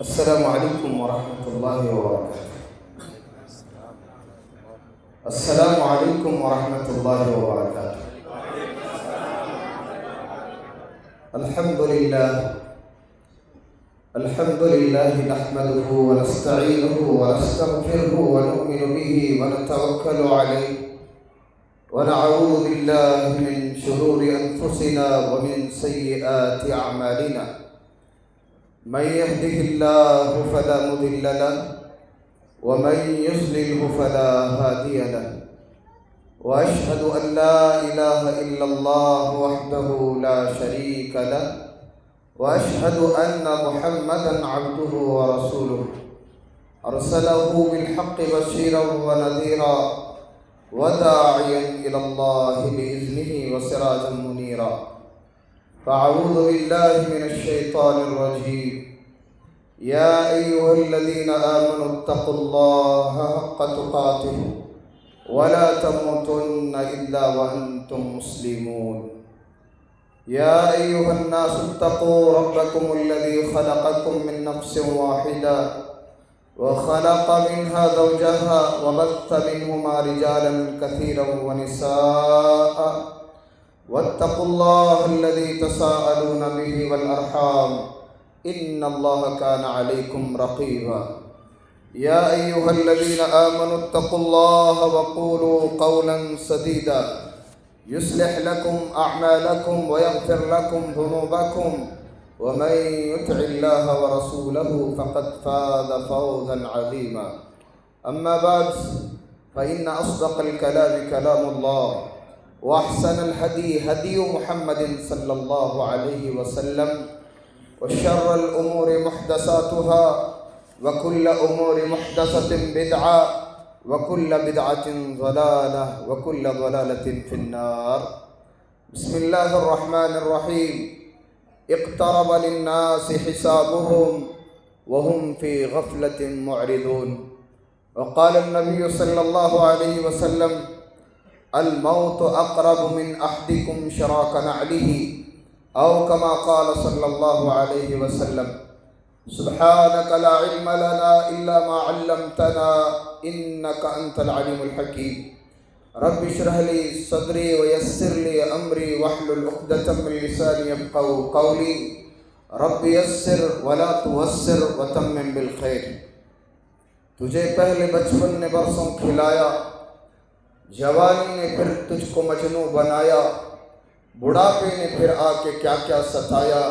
السلام علیکم ورحمۃ اللہ وبرکاتہ۔ السلام علیکم ورحمۃ اللہ وبرکاتہ۔ الحمد للہ نحمده ونستعینه ونستغفره ونؤمن به ونتوکل علیہ ونعوذ باللہ من شرور انفسنا ومن سیئات اعمالنا، من يهده الله فلا مضل له ومن يضلله فلا هادي له، واشهد ان لا اله الا الله وحده لا شريك له، واشهد ان محمدا عبده ورسوله ارسله بالحق بشيرا ونذيرا وداعيا الى الله باذنه وسراجا منيرا، فاعوذ بالله من الشيطان الرجيم۔ يا أيها الذين آمنوا اتقوا الله حق تقاته ولا تموتن إلا وأنتم مسلمون۔ يا أيها الناس اتقوا ربكم الذي خلقكم من نفس واحدة وخلق منها زوجها وبث منهما رجالا كثيرا ونساء، واتقوا الله الذي تساءلون به والأرحام إن الله كان عليكم رقيبا۔ يا أيها الذين آمنوا اتقوا الله وقولوا قولا سديدا يصلح لكم أعمالكم ويغفر لكم ذنوبكم، ومن يطع الله ورسوله فقد فاز فوزا عظيما۔ أما بعد، فإن أصدق الكلام كلام الله، وأحسن الهدي هدي محمد صلى الله عليه وسلم، وشر الأمور محدثاتها، وكل أمور محدثة بدعة، وكل بدعة ضلالة، وكل ضلالة في النار۔ بسم الله الرحمن الرحيم۔ اقترب للناس حسابهم وهم في غفلة معرضون، وقال النبي صلى الله عليه وسلم: الموت اقرب من احدكم شراك نعله، او كما قال صلى الله عليه وسلم: سبحانك لا علم لنا الا ما علمتنا انك انت العليم الحكيم۔ رب اشرح لي صدري ويسر لي امري واحلل عقدة من لساني يفقهوا قولي، رب يسر ولا تعسر وتمم بالخير۔ تجھے پہلے بچپن نے برسوں کھلایا، جوانی نے پھر تجھ کو مجنوں بنایا، بڑھاپے نے پھر آ کے کیا کیا ستایا،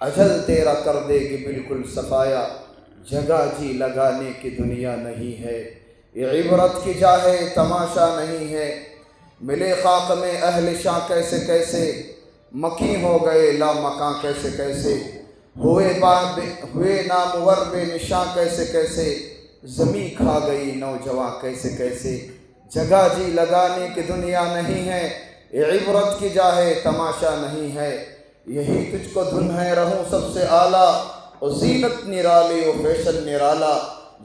اجل تیرا کر دے گی بالکل صفایا، جگہ جی لگانے کی دنیا نہیں ہے، یہ عبرت کی جا ہے تماشا نہیں ہے۔ ملے خاک میں اہل شاہ کیسے کیسے، مکی ہو گئے لا مکاں کیسے کیسے، ہوئے نامور بے نشاں کیسے کیسے، زمیں کھا گئی نوجواں کیسے کیسے، جگہ جی لگانے کی دنیا نہیں ہے، یہ عبرت کی جا ہے تماشا نہیں ہے۔ یہی تجھ کو دھن ہے رہوں سب سے اعلیٰ، اور زینت نرالی و فیشن نرالا،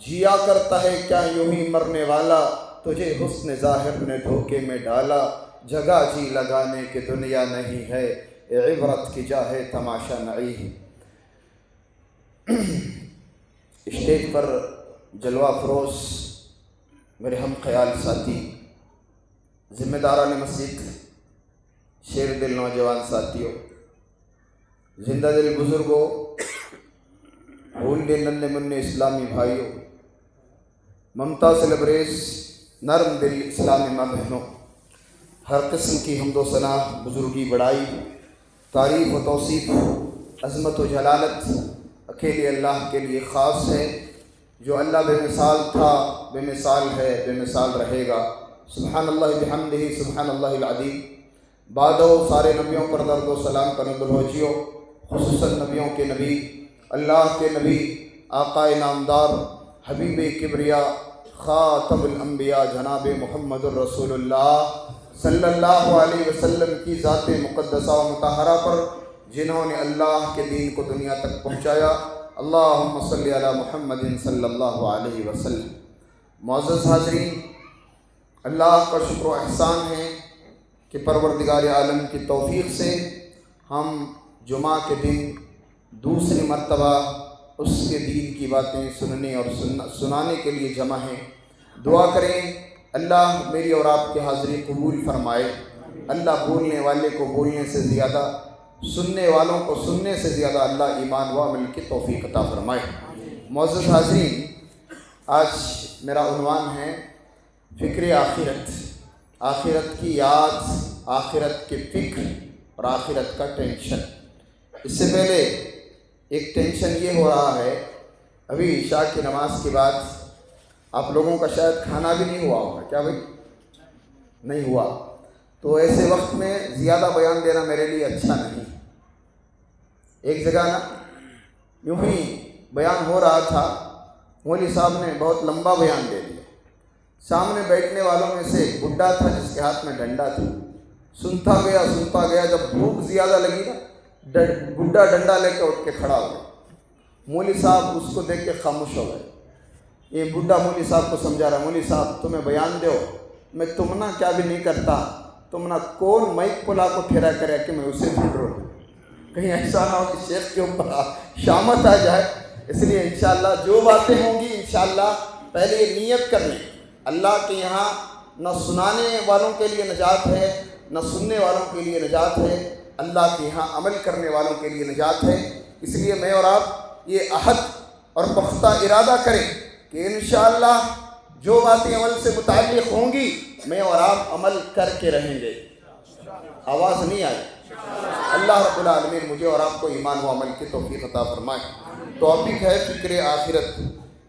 جیا کرتا ہے کیا یوں ہی مرنے والا، تجھے حسن ظاہر نے دھوکے میں ڈالا، جگہ جی لگانے کی دنیا نہیں ہے، یہ عبرت کی جا ہے تماشا نہیں ہے۔ اسٹیج پر جلوہ فروز میرے ہم خیال ساتھی، ذمہ داران مسجد، شیر دل نوجوان ساتھیوں، زندہ دل بزرگوں، بھول ننے منع اسلامی بھائیوں، ممتا سے لبریز نرم دل اسلامی ماں بہنوں، ہر قسم کی حمد و ثنا، بزرگی بڑائی، تعریف و توصیف، عظمت و جلالت اکیلے اللہ کے لیے خاص ہے، جو اللہ بے مثال تھا، بے مثال ہے، بے مثال رہے گا۔ سبحان اللہ بحمدہ، سبحان اللہ العظیم۔ بعد سارے نبیوں پر درد و سلام کا نزول ہو جیو، خصوصاً نبیوں کے نبی، اللہ کے نبی، آقا نامدار، حبیب کبریا، خاتم الانبیاء جناب محمد الرسول اللہ صلی اللہ علیہ وسلم کی ذات مقدسہ و مطہرہ پر، جنہوں نے اللہ کے دین کو دنیا تک پہنچایا۔ اللہم صلی علی محمد صلی اللہ علیہ وسلم۔ معزز حاضرین، اللہ کا شکر و احسان ہے کہ پروردگار عالم کی توفیق سے ہم جمعہ کے دن دوسری مرتبہ اس کے دین کی باتیں سننے اور سنانے کے لیے جمع ہیں۔ دعا کریں اللہ میری اور آپ کی حاضری قبول فرمائے۔ اللہ بولنے والے کو بولنے سے زیادہ، سننے والوں کو سننے سے زیادہ اللہ ایمان و عمل کی توفیق عطا فرمائے۔ معزز حاضرین، آج میرا عنوان ہے فکر آخرت، آخرت کی یاد، آخرت کے فکر اور آخرت کا ٹینشن۔ اس سے پہلے ایک ٹینشن یہ ہو رہا ہے، ابھی عشاء کی نماز کے بعد آپ لوگوں کا شاید کھانا بھی نہیں ہوا ہوگا، کیا بھائی؟ نہیں ہوا، تو ایسے وقت میں زیادہ بیان دینا میرے لیے اچھا نہیں۔ ایک جگہ نا یوں ہی بیان ہو رہا تھا، مولوی صاحب نے بہت لمبا بیان دے دیا۔ سامنے بیٹھنے والوں میں سے ایک بڈھا تھا جس کے ہاتھ میں ڈنڈا تھا، سنتا گیا، جب بھوک زیادہ لگی نا بڈھا ڈنڈا لے کے اٹھ کے کھڑا ہو گیا۔ مولوی صاحب اس کو دیکھ کے خاموش ہو گئے۔ یہ بڈھا مولوی صاحب کو سمجھا رہا، مولوی صاحب تمہیں بیان دو، میں تمنا کیا بھی نہیں کرتا، تمنا کون مائک پلا کو ٹھہرا کرے کہ میں اسے ڈھونڈ رہا ہوں، کہیں ایسا نہ ہو کہ شیخ کے اوپر شامت آ جائے۔ اس لیے انشاءاللہ جو باتیں ہوں گی انشاءاللہ پہلے یہ نیت کر لیں، اللہ کے یہاں نہ سنانے والوں کے لیے نجات ہے نہ سننے والوں کے لیے نجات ہے، اللہ کے یہاں عمل کرنے والوں کے لیے نجات ہے۔ اس لیے میں اور آپ یہ عہد اور پختہ ارادہ کریں کہ انشاءاللہ جو باتیں عمل سے متعلق ہوں گی میں اور آپ عمل کر کے رہیں گے۔ آواز نہیں آئی؟ اللہ رب العالمین مجھے اور آپ کو ایمان و عمل کی توفیق عطا فرمائے۔ ٹاپک ہے فکر آخرت۔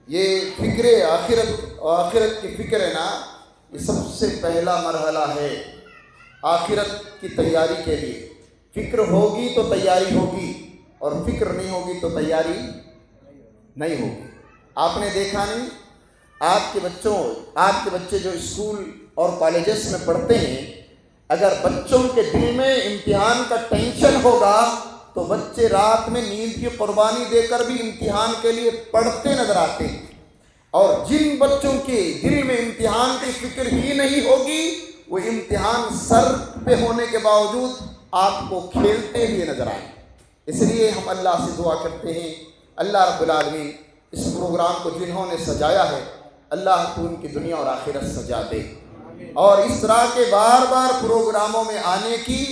یہ فکر آخرت اور آخرت کی فکر ہے نا، یہ سب سے پہلا مرحلہ ہے آخرت کی تیاری کے لیے۔ فکر ہوگی تو تیاری ہوگی، اور فکر نہیں ہوگی تو تیاری نہیں ہوگی۔ آپ نے دیکھا نہیں، آپ کے بچے جو اسکول اور کالجز میں پڑھتے ہیں، اگر بچوں کے دل میں امتحان کا ٹینشن ہوگا تو بچے رات میں نیند کی قربانی دے کر بھی امتحان کے لیے پڑھتے نظر آتے ہیں، اور جن بچوں کے دل میں امتحان کی فکر ہی نہیں ہوگی وہ امتحان سر پہ ہونے کے باوجود آپ کو کھیلتے ہوئے نظر آئیں۔ اس لیے ہم اللہ سے دعا کرتے ہیں اللہ رب العالمین اس پروگرام کو جنہوں نے سجایا ہے اللہ تو ان کی دنیا اور آخرت سجا دے، اور اس طرح کے بار بار پروگراموں میں آنے کی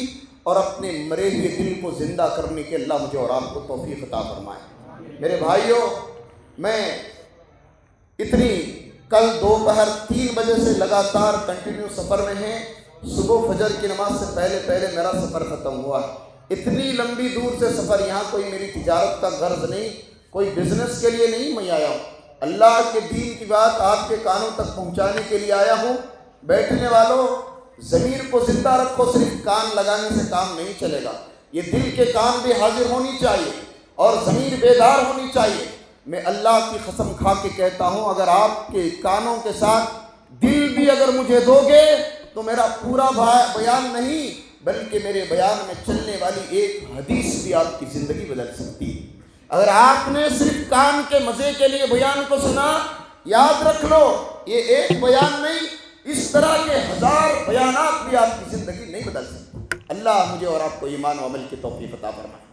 اور اپنے مرے ہوئے دل کو زندہ کرنے کے اللہ مجھے اور آپ کو توفیق عطا فرمائے۔ میرے بھائیوں، میں کل دوپہر 3 بجے سے لگاتار کنٹینیو سفر میں ہیں۔ صبح فجر کی نماز سے پہلے میرا سفر ختم ہوا۔ اتنی لمبی دور سے سفر، یہاں کوئی میری تجارت کا غرض نہیں، کوئی بزنس کے لیے نہیں میں آیا ہوں، اللہ کے دین کی بات آپ کے کانوں تک پہنچانے کے لیے آیا ہوں۔ بیٹھنے والوں، ضمیر کو زندہ رکھو، صرف کان لگانے سے کام نہیں چلے گا، یہ دل کے کان بھی حاضر ہونی چاہیے اور ضمیر بیدار ہونی چاہیے۔ میں اللہ کی قسم کھا کے کہتا ہوں، اگر آپ کے کانوں کے ساتھ دل بھی اگر مجھے دو گے تو میرا پورا بیان نہیں بلکہ میرے بیان میں چلنے والی ایک حدیث بھی آپ کی زندگی بدل سکتی ہے۔ اگر آپ نے صرف کان کے مزے کے لیے بیان کو سنا، یاد رکھ لو یہ ایک بیان نہیں، اس طرح کے 1000 بیانات بھی آپ کی زندگی نہیں بدل سکتے۔ اللہ مجھے اور آپ کو ایمان و عمل کی توفیق عطا فرمائے۔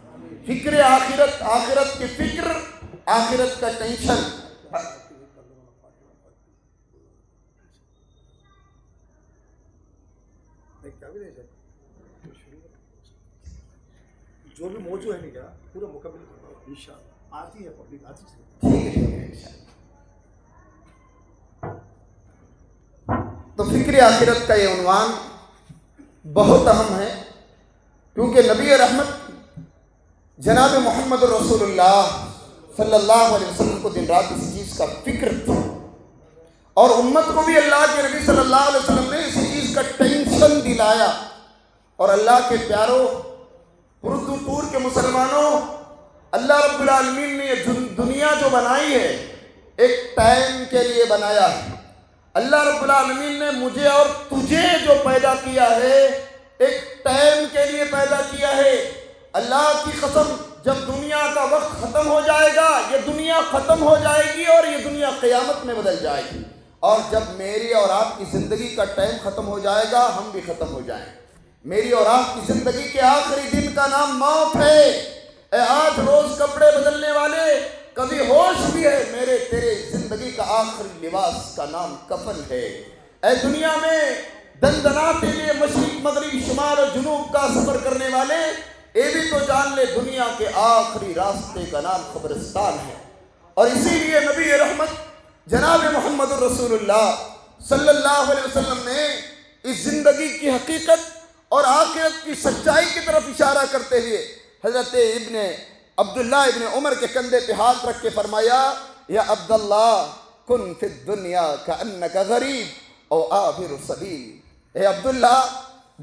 فکر آخرت، آخرت کی فکر، آخرت کا ٹینشن۔ جو بھی موضوع ہے کیا پورا مکمل کرنا انشاءاللہ، آتی ہے پبلک آتی ہے۔ ٹھیک ہے تو فکر آخرت کا یہ عنوان بہت اہم ہے، کیونکہ نبی رحمت جناب محمد رسول اللہ صلی اللہ علیہ وسلم کو دن رات اسی چیز کا فکر تھا، اور امت کو بھی اللہ کے نبی صلی اللہ علیہ وسلم نے اسی چیز کا ٹینشن دلایا۔ اور اللہ کے پیاروں، اردو پور کے مسلمانوں، اللہ رب العالمین نے یہ دنیا جو بنائی ہے ایک ٹائم کے لیے بنایا ہے۔ اللہ رب العالمین نے مجھے اور تجھے جو پیدا کیا ہے ایک ٹائم کے لیے پیدا کیا ہے۔ اللہ کی قسم، جب دنیا کا وقت ختم ہو جائے گا یہ دنیا ختم ہو جائے گی اور یہ دنیا قیامت میں بدل جائے گی، اور جب میری اور آپ کی زندگی کا ٹائم ختم ہو جائے گا ہم بھی ختم ہو جائیں۔ میری اور آپ کی زندگی کے آخری دن کا نام موت ہے۔ اے آج روز کپڑے بدلنے والے، کبھی ہوش بھی ہے، میرے تیرے زندگی کا آخری لباس کا نام کفن ہے۔ اے دنیا میں دندناتے لیے مشرق مغرب شمال و جنوب کا سفر کرنے والے، یہ بھی تو جان لے دنیا کے آخری راستے کا نام قبرستان ہے۔ اور اسی لیے نبی رحمت جناب محمد رسول اللہ صلی اللہ علیہ وسلم نے اس زندگی کی حقیقت اور آخرت کی سچائی کی طرف اشارہ کرتے ہوئے حضرت عبداللہ ابن عمر کے کندھے پہ ہاتھ رکھ کے فرمایا، یا عبداللہ کن فی الدنیا کأنک غریب او عابر سبیل۔ اے عبداللہ،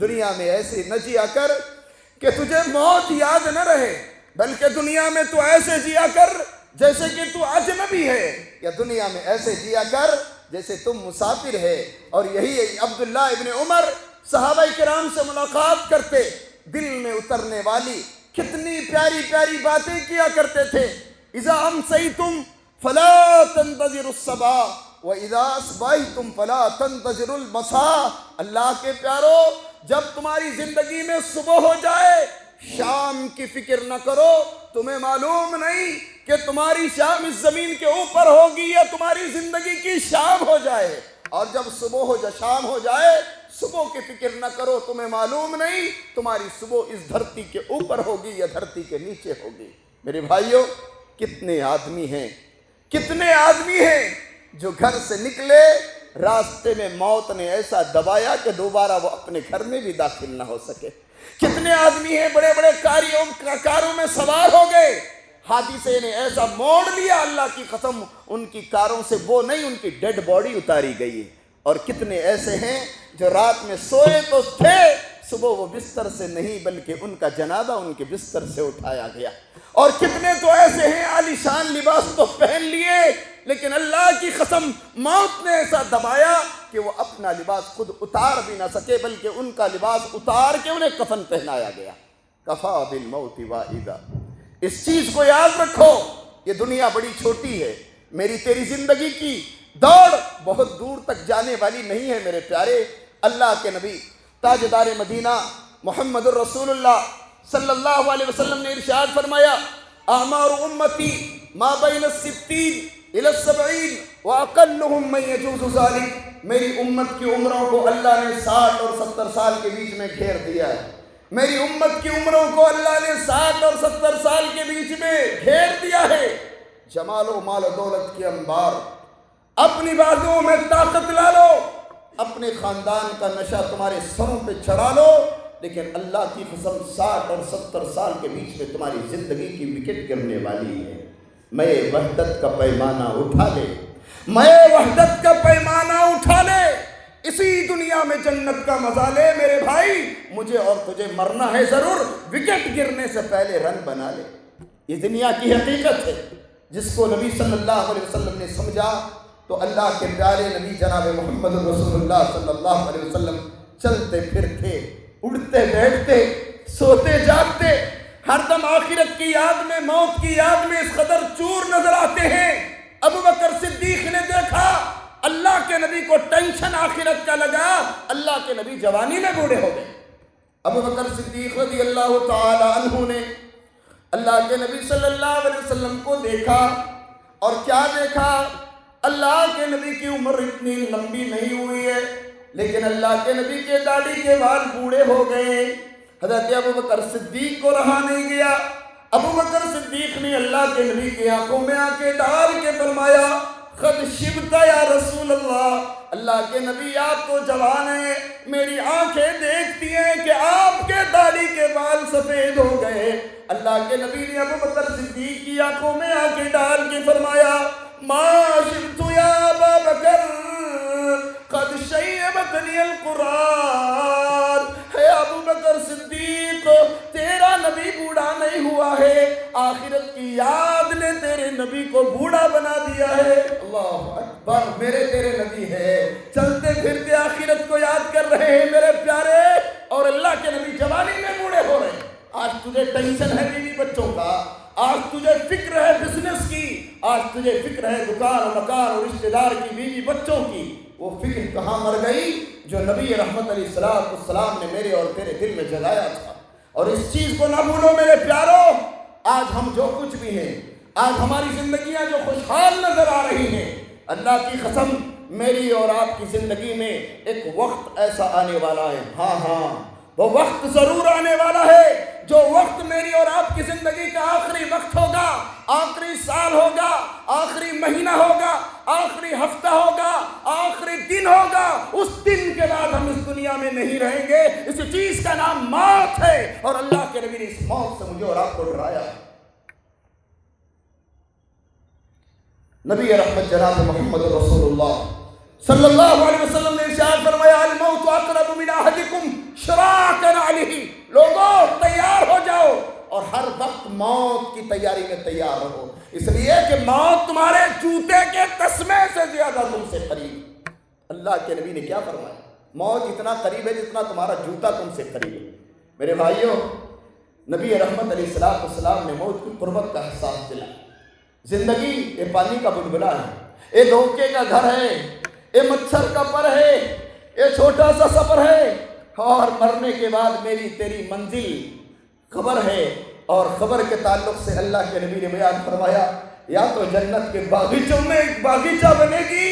دنیا میں ایسے نہ جیا کر کہ تجھے موت یاد نہ رہے، بلکہ دنیا میں تو ایسے جیا کر جیسے کہ تو اجنبی ہے، یا دنیا میں ایسے جیا کر جیسے تم مسافر ہے۔ اور یہی عبداللہ ابن عمر صحابہ کرام سے ملاقات کرتے دل میں اترنے والی کتنی پیاری پیاری باتیں کیا کرتے تھے۔ اذا امسیتم فلا تنتظروا الصباح واذا اصبحتم فلا تنتظروا المساء۔ اللہ کے پیارو، جب تمہاری زندگی میں صبح ہو جائے شام کی فکر نہ کرو۔ تمہیں معلوم نہیں کہ تمہاری شام اس زمین کے اوپر ہوگی یا تمہاری زندگی کی شام ہو جائے۔ اور جب صبح ہو جائے، شام ہو جائے، صبح کی فکر نہ کرو۔ تمہیں معلوم نہیں تمہاری صبح اس دھرتی کے اوپر ہوگی یا دھرتی کے نیچے ہوگی۔ میرے بھائیوں، کتنے آدمی ہیں جو گھر سے نکلے، راستے میں موت نے ایسا دبایا کہ دوبارہ وہ اپنے گھر میں بھی داخل نہ ہو سکے۔ کتنے آدمی ہیں بڑے بڑے کاروں میں سوار ہو گئے، حادثے نے ایسا موڑ لیا، اللہ کی قسم ان کی کاروں سے وہ نہیں، ان کی ڈیڈ باڈی اتاری گئی ہے۔ اور کتنے ایسے ہیں جو رات میں سوئے تو تھے، صبح وہ بستر سے نہیں بلکہ ان کا جنازہ ان کے بستر سے اٹھایا گیا۔ اور کتنے تو ایسے ہیں عالیشان لباس تو پہن لیے، لیکن اللہ کی قسم موت نے ایسا دبایا کہ وہ اپنا لباس خود اتار بھی نہ سکے، بلکہ ان کا لباس اتار کے انہیں کفن پہنایا گیا۔ کفا بالموت واعدا۔ اس چیز کو یاد رکھو، یہ دنیا بڑی چھوٹی ہے، میری تیری زندگی کی دوڑ بہت دور تک جانے والی نہیں ہے۔ میرے پیارے، اللہ کے نبی تاجدار مدینہ محمد الرسول اللہ صلی اللہ علیہ وسلم نے ارشاد فرمایا، اعمار امتی ما بین الستین الی السبعین واقلهم من یجوز ذلک۔ میری امت کی عمروں کو اللہ نے 60 اور 70 سال کے بیچ میں گھیر دیا ہے۔ میری امت کی عمروں کو اللہ نے 60 اور 70 سال کے بیچ میں گھیر دیا ہے۔ جمال و مال و دولت کی انبار، اپنی بازوؤں میں طاقت لا لو، اپنے خاندان کا نشہ تمہارے سروں پہ چڑھا لو، لیکن اللہ کی قسم 60 اور 70 سال کے بیچ میں تمہاری زندگی کی وکٹ گرنے والی ہے۔ میں وحدت کا پیمانہ اٹھا لے، میں وحدت کا پیمانہ اٹھا لے، اسی دنیا میں جنت کا مزہ لے۔ میرے بھائی، مجھے اور تجھے مرنا ہے ضرور، وکٹ گرنے سے پہلے رن بنا لے۔ یہ دنیا کی حقیقت ہے، جس کو نبی صلی اللہ علیہ وسلم نے سمجھا تو اللہ کے پیارے نبی جناب محمد رسول اللہ صلی اللہ علیہ وسلم چلتے پھرتے، اڑتے بیٹھتے، سوتے جاگتے، ہر دم آخرت کی یاد میں، موت کی یاد میں اس قدر چور نظر آتے ہیں۔ ابو بکر صدیق نے دیکھا اللہ کے نبی کو ٹینشن آخرت کا لگا، اللہ کے نبی جوانی میں بوڑھے ہو گئے۔ ابو بکر صدیق رضی اللہ تعالی عنہ نے اللہ کے نبی صلی اللہ علیہ وسلم کو دیکھا، اور کیا دیکھا؟ اللہ کے نبی کی عمر اتنی لمبی نہیں ہوئی ہے، لیکن اللہ کے نبی کے داڑھی کے بال بوڑھے ہو گئے۔ حضرت ابو بکر صدیق کو رہا نہیں گیا۔ ابو بکر صدیق نے اللہ کے نبی کی آنکھوں میں آنکھیں ڈال کے فرمایا، قد شبت یا رسول اللہ، اللہ کے نبی آپ تو جوان ہیں، میری آنکھیں دیکھتی ہیں کہ آپ کے داڑھی کے بال سفید ہو گئے۔ اللہ کے نبی نے ابو بکر صدیق کی آنکھوں میں آنکھیں ڈال کے فرمایا، ما شبت یا ابا بکر قد شیبتنی القرآن۔ ہے ابو بکر صدیق، تیرا نبی بوڑھا نہیں ہوا ہے، آخرت کی یاد نے تیرے نبی کو بوڑھا بنا دیا ہے۔ اللہ اکبر، میرے تیرے نبی ہے، چلتے پھرتے آخرت کو یاد کر رہے ہیں میرے پیارے، اور اللہ کے نبی جوانی میں بوڑھے ہو رہے ہیں۔ آج تجھے ٹینشن ہے بیوی بچوں کا، آج تجھے فکر ہے بزنس کی، آج تجھے فکر ہے دکان و مکان اور رشتہ دار کی، بیوی بچوں کی۔ وہ فکر کہاں مر گئی جو نبی رحمت علیہ السلام نے میرے اور تیرے دل میں جگایا تھا؟ اور اس چیز کو نہ بھولو میرے پیارو، آج ہم جو کچھ بھی ہیں آج ہماری زندگیاں جو خوشحال نظر آ رہی ہیں، اللہ کی قسم میری اور آپ کی زندگی میں ایک وقت ایسا آنے والا ہے، ہاں وہ وقت ضرور آنے والا ہے، جو وقت میری اور آپ کی زندگی کا آخری وقت ہوگا، آخری سال ہوگا، آخری مہینہ ہوگا، آخری ہفتہ ہوگا، آخری دن ہوگا، اس دن کے بعد ہم اس دنیا میں نہیں رہیں گے۔ اس چیز کا نام موت ہے، اور اللہ کے نبی نے اس موت سے مجھے اور آپ کو ڈرایا۔ نبی رحمت جناب محمد رسول اللہ صلی اللہ علیہ وسلم نے ارشاد فرمایا، الموت اقرب من احدکم شراک نعلہ، لوگوں تیار ہو جاؤ اور ہر وقت موت کی تیاری میں تیار رہو، اس لیے کہ موت تمہارے جوتے کے تسمے سے زیادہ تم سے قریب۔ اللہ کے نبی نے کیا فرمایا؟ موت اتنا قریب ہے جتنا تمہارا جوتا تم سے قریب ہے۔ میرے بھائیوں، نبی رحمت علیہ السلام نے موت کی قربت کا احساس دلایا۔ زندگی یہ پانی کا بلبلا ہے، یہ دھوکے کا گھر ہے، یہ مچھر کا پر ہے، یہ چھوٹا سا سفر ہے، اور مرنے کے بعد میری تیری منزل خبر ہے۔ اور خبر کے تعلق سے اللہ کے نبی نے بیان فرمایا، یا تو جنت کے باغیچوں میں ایک باغیچہ بنے گی،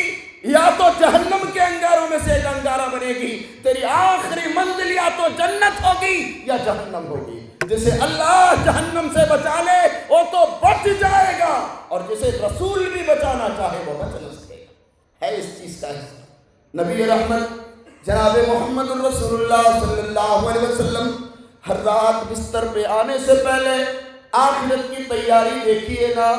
یا تو جہنم کے انگاروں میں سے ایک انگارہ بنے گی۔ تیری آخری منزل یا تو جنت ہوگی یا جہنم ہوگی۔ جسے اللہ جہنم سے بچا لے وہ تو بچ جائے گا، اور جسے رسول بھی بچانا چاہے وہ بچ نہ سکے گا۔ ہے اس چیز کا حصہ۔ نبی رحمت جناب محمد الرسول اللہ صلی اللہ علیہ وسلم ہر رات بستر پہ آنے سے پہلے آخرت کی تیاری دیکھیے نا،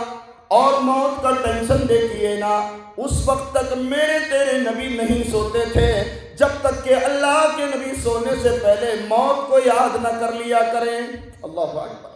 اور موت کا ٹینشن دیکھیے نا۔ اس وقت تک میرے تیرے نبی نہیں سوتے تھے جب تک کہ اللہ کے نبی سونے سے پہلے موت کو یاد نہ کر لیا کریں۔ اللہ اکبر۔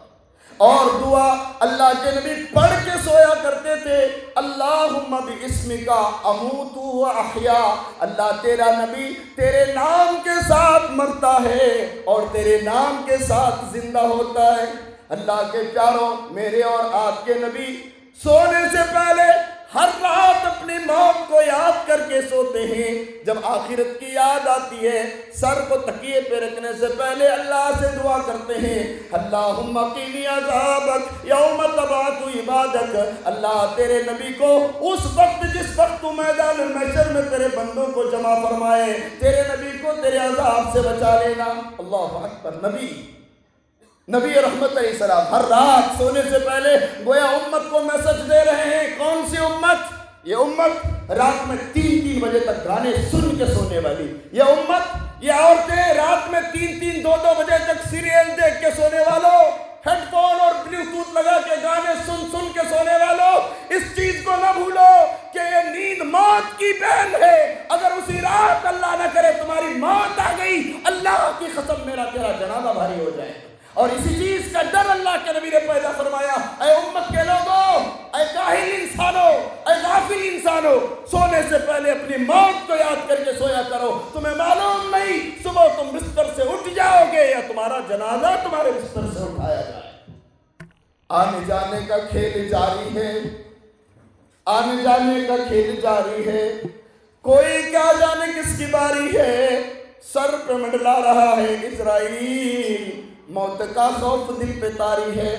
اور دعا اللہ کے نبی پڑھ کے سویا کرتے تھے، اللہم باسمک اموت و احیا۔ اللہ تیرا نبی تیرے نام کے ساتھ مرتا ہے اور تیرے نام کے ساتھ زندہ ہوتا ہے۔ اللہ کے پیاروں، میرے اور آپ کے نبی سونے سے پہلے ہر رات اپنی موت کو یاد کر کے سوتے ہیں۔ جب آخرت کی یاد آتی ہے، سر کو تکیے پہ رکھنے سے پہلے اللہ سے دعا کرتے ہیں، اللہم قینی عذابک یوم تبعث عبادک۔ اللہ تیرے نبی کو اس وقت جس وقت تو میدان محشر میں تیرے بندوں کو جمع فرمائے، تیرے نبی کو تیرے عذاب سے بچا لینا۔ اللہ اکبر۔ نبی رحمت علیہ السلام ہر رات سونے سے پہلے گویا امت کو میسج دے رہے ہیں۔ کون سی امت؟ یہ امت رات میں 3 بجے تک گانے سن کے سونے والی، یہ امت، یہ عورتیں رات میں 2 بجے تک سیریل دیکھ کے سونے والوں، ہیڈ فون اور بلوٹوتھ لگا کے گانے سن کے سونے والوں، اس چیز کو نہ بھولو کہ یہ نیند موت کی بہن ہے۔ اگر اسی رات اللہ نہ کرے تمہاری موت آ گئی، اللہ کی قسم میرا تیرا جنازہ بھاری ہو جائے۔ اور اسی چیز کا ڈر اللہ کے نبی نے پیدا فرمایا، اے امت کے لوگوں، اے کاہل انسانوں، اے غافل انسانوں، سونے سے پہلے اپنی موت کو یاد کر کے سویا کرو۔ تمہیں معلوم نہیں صبح تم بستر سے اٹھ جاؤ گے یا تمہارا جنازہ تمہارے بستر سے اٹھایا جائے۔ آنے جانے کا کھیل جاری ہے، آنے جانے کا کھیل جاری ہے، کوئی کیا جانے کس کی باری ہے، سر پہ منڈلا رہا ہے اسرائیل، موت کا خوف دل پہ طاری ہے،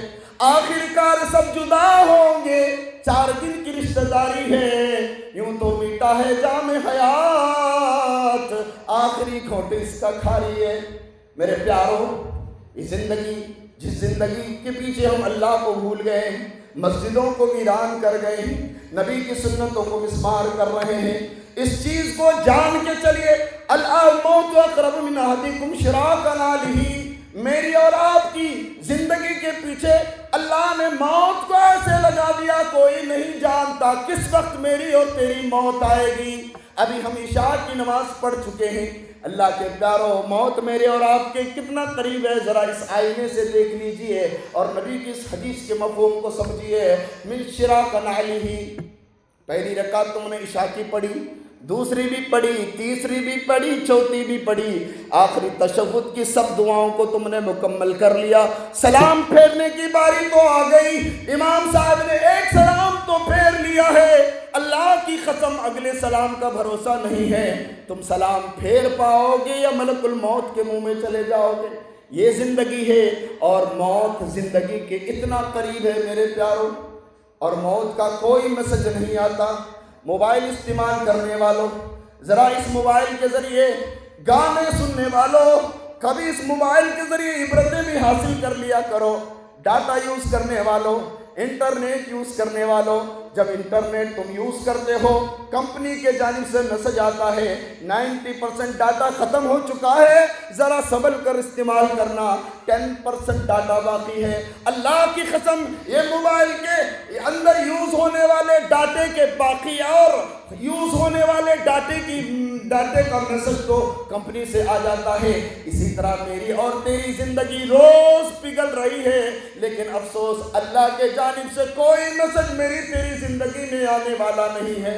آخر کار سب جدا ہوں گے، 4 دن کی رشتہ داری ہے، یوں تو میٹا ہے جام حیات، آخری گھونٹ اس کا کھاری ہے۔ میرے پیاروں، یہ زندگی، جس زندگی کے پیچھے ہم اللہ کو بھول گئے، مسجدوں کو ویران کر گئے، نبی کی سنتوں کو مسمار کر رہے ہیں، اس چیز کو جان کے چلیے، الموت اقرب من احدکم شراک نعلہ۔ میری اور آپ کی زندگی کے پیچھے اللہ نے موت کو ایسے لگا دیا، کوئی نہیں جانتا کس وقت میری اور تیری موت آئے گی۔ ابھی ہم عشاء کی نماز پڑھ چکے ہیں۔ اللہ کے پیاروں، موت میرے اور آپ کے کتنا قریب ہے، ذرا اس آئینے سے دیکھ لیجئے اور نبی کی اس حدیث کے مفہوم کو سمجھیے۔ من شراک نعلہ، پہلی رکعت تم نے عشاء کی پڑھی، دوسری بھی پڑھی، تیسری بھی پڑھی، چوتھی بھی پڑھی، آخری تشہد کی سب دعاؤں کو تم نے مکمل کر لیا، سلام پھیرنے کی باری تو آ گئی، امام صاحب نے ایک سلام تو پھیر لیا ہے، اللہ کی قسم اگلے سلام کا بھروسہ نہیں ہے، تم سلام پھیر پاؤ گے یا ملک الموت کے منہ میں چلے جاؤ گے۔ یہ زندگی ہے، اور موت زندگی کے اتنا قریب ہے میرے پیاروں۔ اور موت کا کوئی میسج نہیں آتا۔ موبائل استعمال کرنے والوں، ذرا اس موبائل کے ذریعے گانے سننے والوں، کبھی اس موبائل کے ذریعے عبرتیں بھی حاصل کر لیا کرو۔ ڈاٹا یوز کرنے والوں، انٹرنیٹ یوز کرنے والوں، جب انٹرنیٹ تم یوز کرتے ہو، کمپنی کے جانب سے میسج آتا ہے 90% ڈاٹا ختم ہو چکا ہے، ذرا صبر کر استعمال کرنا، 10% ڈاٹا باقی ہے۔ اللہ کی قسم، یہ موبائل کے اندر یوز ہونے والے ڈاٹے کے باقی اور یوز ہونے والے ڈاٹے کا میسج تو کمپنی سے آ جاتا ہے۔ اسی طرح میری اور تیری زندگی روز پگھل رہی ہے، لیکن افسوس اللہ کے جانب سے کوئی میسج میری تیری زندگی میں آنے والا نہیں ہے۔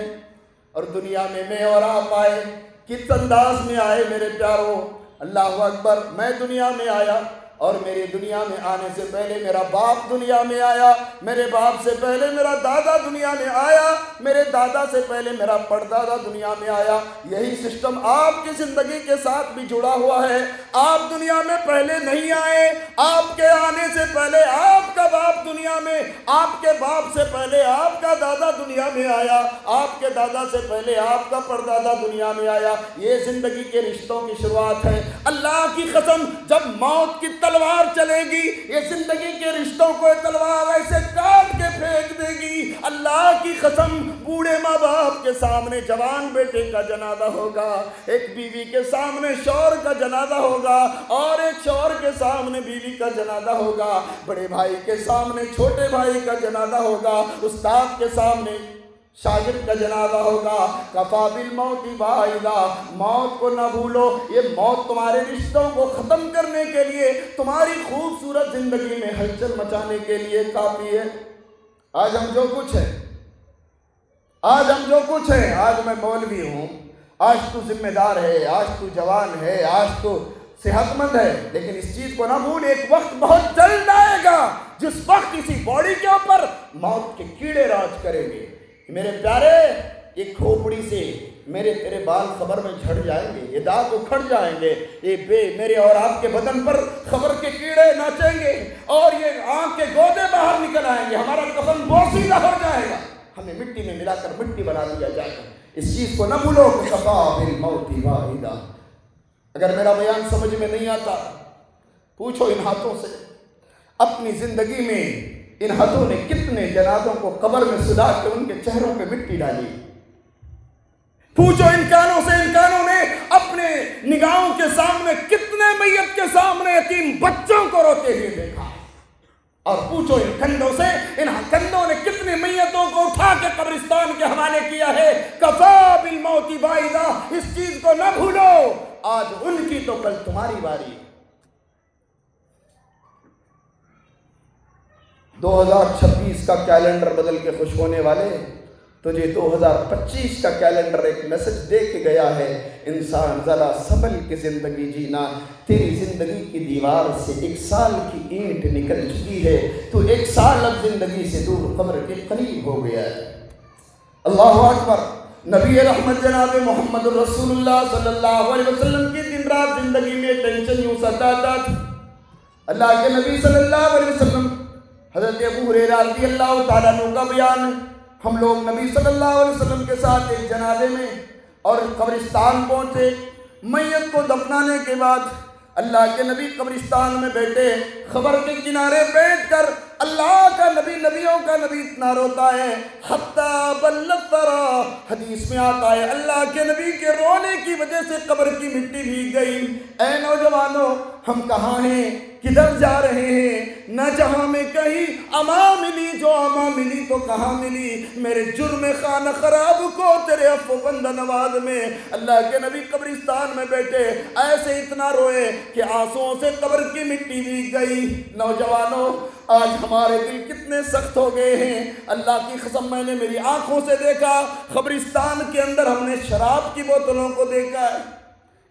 اور دنیا میں میں اور آپ آئے، کس انداز میں آئے میرے پیاروں؟ اللہ اکبر، میں دنیا میں آیا اور میری دنیا میں آنے سے پہلے میرا باپ دنیا میں آیا، میرے باپ سے پہلے میرا دادا دنیا میں آیا، میرے دادا سے پہلے میرا پردادا دنیا میں آیا۔ یہی سسٹم آپ کی زندگی کے ساتھ بھی جڑا ہوا ہے۔ آپ دنیا میں پہلے نہیں آئے، آپ کے آنے سے پہلے آپ کا باپ دنیا میں، آپ کے باپ سے پہلے آپ کا دادا دنیا میں آیا، آپ کے دادا سے پہلے آپ کا پردادا دنیا میں آیا۔ یہ زندگی کے رشتوں کی شروعات ہے۔ اللہ کی قسم، جب موت کی تلوار چلے گی، یہ زندگی کے رشتوں کو تلوار ایسے کاٹ کے پھینک دے گی۔ اللہ کی قسم، بوڑھے ماں باپ کے سامنے جوان بیٹے کا جنازہ ہوگا، ایک بیوی کے سامنے شوہر کا جنازہ ہوگا، اور ایک شوہر کے سامنے بیوی کا جنازہ ہوگا، بڑے بھائی کے سامنے چھوٹے بھائی کا جنازہ ہوگا، استاد کے سامنے شاگرد کا جنازہ ہوگا۔ کفا بالموت واعظا، موت کو نہ بھولو۔ یہ موت تمہارے رشتوں کو ختم کرنے کے لیے، تمہاری خوبصورت زندگی میں ہلچل مچانے کے لیے کافی ہے۔ آج ہم جو کچھ ہیں، آج میں مولوی ہوں، آج تو ذمہ دار ہے، آج تو جوان ہے، آج تو صحت مند ہے، لیکن اس چیز کو نہ بھول، ایک وقت بہت جلد آئے گا جس وقت اسی باڈی کے اوپر موت کے کیڑے راج کریں گے۔ میرے پیارے، یہ کھوپڑی سے میرے تیرے بال خبر میں جھڑ جائیں گے، یہ داغ اکھڑ جائیں گے، یہ میرے اور آپ کے بدن پر خبر کے کیڑے ناچیں گے، اور یہ آنکھ کے گودے باہر نکل آئیں گے، ہمارا کفن بوسیدہ ہو جائے گا، ہمیں مٹی میں ملا کر مٹی بنا دیا جائے گا۔ اس چیز کو نہ بھولو کہ کفا بالموت واعظا۔ اگر میرا بیان سمجھ میں نہیں آتا، پوچھو ان ہاتھوں سے، اپنی زندگی میں ان ہاتھوں نے کتنے جنازوں کو قبر میں سلا کے ان کے چہروں پہ مٹی ڈالی۔ پوچھو ان کانوں سے، ان کانوں نے اپنے نگاہوں کے سامنے کتنے میت کے سامنے یتیم بچوں کو روتے ہوئے دیکھا۔ اور پوچھو ان کندھوں سے، ان کندھوں نے کتنی میتوں کو اٹھا کے قبرستان کے حوالے کیا ہے۔ کفا بالموت واعظا، اس چیز کو نہ بھولو، آج ان کی تو کل تمہاری باری۔ 2026 کا کیلنڈر بدل کے خوش ہونے والے، تجھے 2025 کا کیلنڈر ایک میسج دے کے گیا ہے، انسان ذرا سنبھل کے زندگی جینا، تیری زندگی کی دیوار سے 1 سال کی اینٹ نکل چکی ہے، تو 1 سال اب زندگی سے دور قبر کے قریب ہو گیا ہے۔ اللہ اکبر۔ نبی رحمت جناب محمد رسول اللہ صلی اللہ علیہ وسلم کی دن رات زندگی میں ٹینشن یوں ستاتا تھا۔ اللہ کے نبی صلی اللہ علیہ وسلم، حضرت ابو ہریرہ رضی اللہ تعالیٰ عنہ کا بیان ہے، ہم لوگ نبی صلی اللہ علیہ وسلم کے ساتھ ایک جنازے میں اور قبرستان پہنچے۔ میت کو دفنانے کے بعد اللہ کے نبی قبرستان میں بیٹھے، خبر کے کنارے بیٹھ کر اللہ کا نبی، نبیوں کا نبی اتنا روتا ہے، حتیٰ بلت ثرا، حدیث میں آتا ہے اللہ کے نبی کے رونے کی وجہ سے قبر کی مٹی بھیگ گئی۔ اے نوجوانوں، ہم کہاں ہیں، کدھر جا رہے ہیں؟ نہ جہاں میں کہیں اما ملی، جو اما ملی تو کہاں ملی؟ میرے جرم خانہ خراب کو تیرے عفو بندہ نواز میں۔ اللہ کے نبی قبرستان میں بیٹھے، ایسے اتنا روئے کہ آنسوؤں سے قبر کی مٹی بھیگ گئی۔ نوجوانوں، آج ہمارے دل کتنے سخت ہو گئے ہیں۔ اللہ کی قسم، میں نے میری آنکھوں سے دیکھا، قبرستان کے اندر ہم نے شراب کی بوتلوں کو دیکھا ہے۔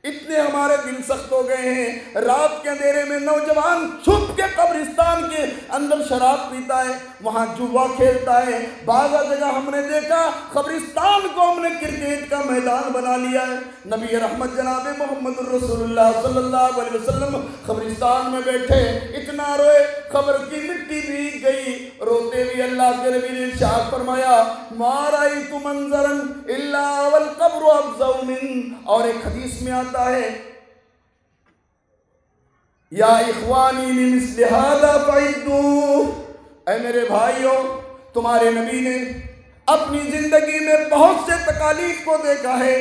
اتنے ہمارے دل سخت ہو گئے ہیں، رات کے اندھیرے میں نوجوان چھپ کے قبرستان کے اندر شراب پیتا ہے، وہاں جوا کھیلتا ہے۔ بعض جگہ ہم نے دیکھا قبرستان کو ہم نے کرکٹ کا میدان بنا لیا ہے۔ نبی رحمت جناب محمد رسول اللہ صلی اللہ علیہ وسلم قبرستان میں بیٹھے، اتنا روئے، قبر کی مٹی بھیگ گئی۔ روتے ہوئے اللہ کے نبی نے ارشاد فرمایا ما رأیت منظرا الا والقبر افظع من. اور ایک حدیث میں آتا ہے یا اخوانی لمثل هذا فعدوا. اے میرے بھائیوں، تمہارے نبی نے اپنی زندگی میں بہت سے تکالیف کو دیکھا ہے.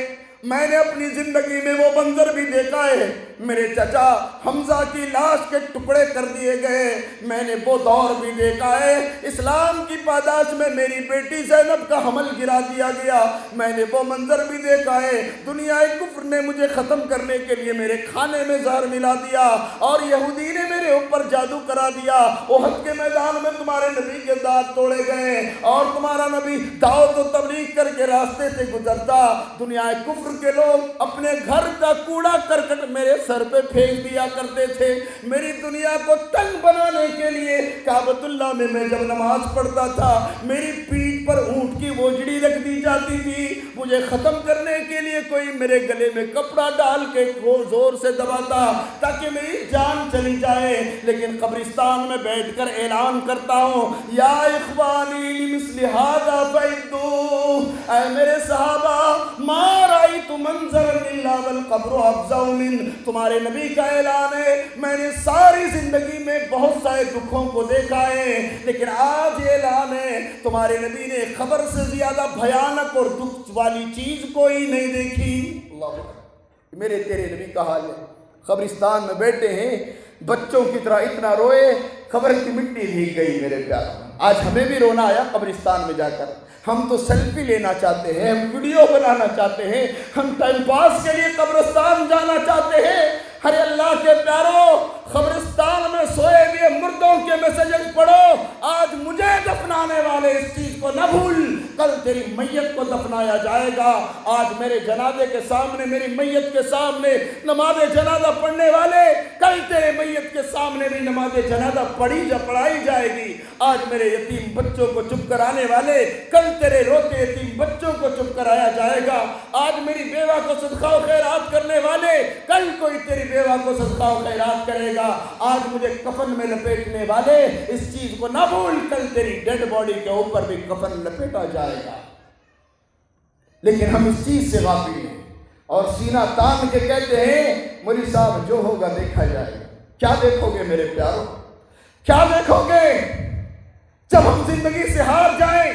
میں نے اپنی زندگی میں وہ منظر بھی دیکھا ہے، میرے چچا حمزہ کی لاش کے ٹکڑے کر دیے گئے. میں نے وہ دور بھی دیکھا ہے، اسلام کی پاداش میں میری بیٹی زینب کا حمل گرا دیا گیا. میں نے وہ منظر بھی دیکھا ہے، دنیا کفر نے مجھے ختم کرنے کے لیے میرے کھانے میں زہر ملا دیا اور یہودی نے میرے اوپر جادو کرا دیا. احد کے میدان میں تمہارے نبی کے دانت توڑے گئے اور تمہارا نبی دعوت و تبلیغ کر کے راستے سے گزرتا. دنیا کفر کے لوگ اپنے گھر کا کوڑا کرکٹ میرے سر پہ پھینک دیا کرتے تھے. میری دنیا کو تنگ بنانے کے لیے کعبۃ اللہ میں میں جب نماز پڑھتا تھا میری پیٹھ پر اونٹ کی ووجڑی رکھ دی جاتی تھی. مجھے ختم کرنے کے لیے کوئی میرے گلے میں کپڑا ڈال کے زور سے دباتا تاکہ میری جان چلی جائے. لیکن قبرستان میں بیٹھ کر اعلان کرتا ہوں یا اخوانی لمثل هذا فعدوا. اے میرے صحابہ ما رأیت منظرا الا والقبر افظع من. تمہارے نبی کا اعلان ہے میں نے ساری زندگی میں بہت سارے دکھوں کو دیکھا ہے لیکن آج یہ اعلان ہے تمہارے نبی نے خبر سے زیادہ بھیانک اور دکھ والی چیز کوئی نہیں دیکھی. اللہ میرے تیرے نبی کا حال ہے، قبرستان میں بیٹھے ہیں بچوں کی طرح اتنا روئے خبر کی مٹی بھیگ گئی. میرے پیار آج ہمیں بھی رونا آیا قبرستان میں جا کر. ہم تو سیلفی لینا چاہتے ہیں، ہم ویڈیو بنانا چاہتے ہیں، ہم ٹائم پاس کے لیے قبرستان جانا چاہتے ہیں. ارے اللہ کے پیارو، قبرستان میں سوئے ہوئے مردوں کے میسیجز پڑھو. آج مجھے دفنانے والے اس چیز کو نہ بھول، کل تیری میت کو دفنایا جائے گا. آج میرے جنازے کے سامنے، میری میت کے سامنے نماز جنازہ پڑھنے والے، کل تیرے میت کے سامنے بھی نماز جنازہ پڑھائی جائے گی. آج میرے یتیم بچوں کو چپ کرانے والے، کل تیرے روتے یتیم بچوں کو چپ کرایا جائے گا. آج میری بیوہ کو صدقہ و خیرات کرنے والے، کل کوئی تیری بیوہ کو صدقہ و خیرات کرے گا. آج مجھے کفن میں لپیٹنے والے اس چیز کو نہ بھول، کل تیری ڈیڈ باڈی کے اوپر بھی کفن لپیٹا جائے گا. لیکن ہم اس چیز سے غافل ہیں اور سینہ تان کے کہتے ہیں مولوی صاحب جو ہوگا دیکھا جائے گا. کیا دیکھو گے میرے پیارو، کیا دیکھو گے جب ہم زندگی سے ہار جائیں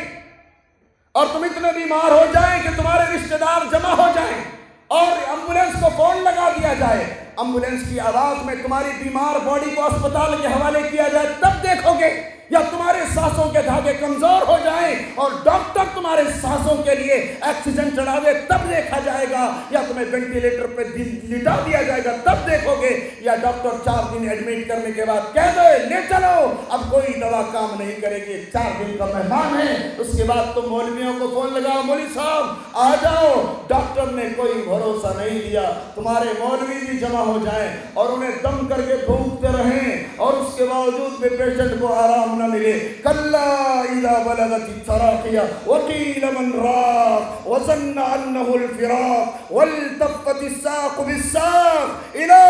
اور تم اتنے بیمار ہو جائیں کہ تمہارے رشتہ دار جمع ہو جائیں اور ایمبولینس کو فون لگا دیا جائے، ایمبولینس کی آواز میں تمہاری بیمار باڈی کو اسپتال کے حوالے کیا جائے، تب دیکھو گے. یا تمہارے سانسوں کے دھاگے کمزور ہو جائیں اور ڈاکٹر تمہارے سانسوں کے لیے آکسیجن چڑھا دے، تب دیکھا جائے گا. یا تمہیں وینٹیلیٹر پہ لٹا دیا جائے گا، تب دیکھو گے. یا ڈاکٹر 4 دن ایڈمٹ کرنے کے بعد کہہ دو لے چلو اب کوئی دوا کام نہیں کرے گی، 4 دن کا مہمان ہے. اس کے بعد تم مولویوں کو فون لگاؤ، مولوی صاحب آ جاؤ. ڈاکٹر نے کوئی بھروسہ نہیں دیا. تمہارے مولوی بھی جمع ہو جائیں اور انہیں دم کر کے بھونکتے رہیں اور اس کے باوجود بھی پیشنٹ کو آرام نہ ملے. کلا اذا بلغت التراقیہ وقیل من راق وظن انہ الفراق والتفت الساق بالساق الى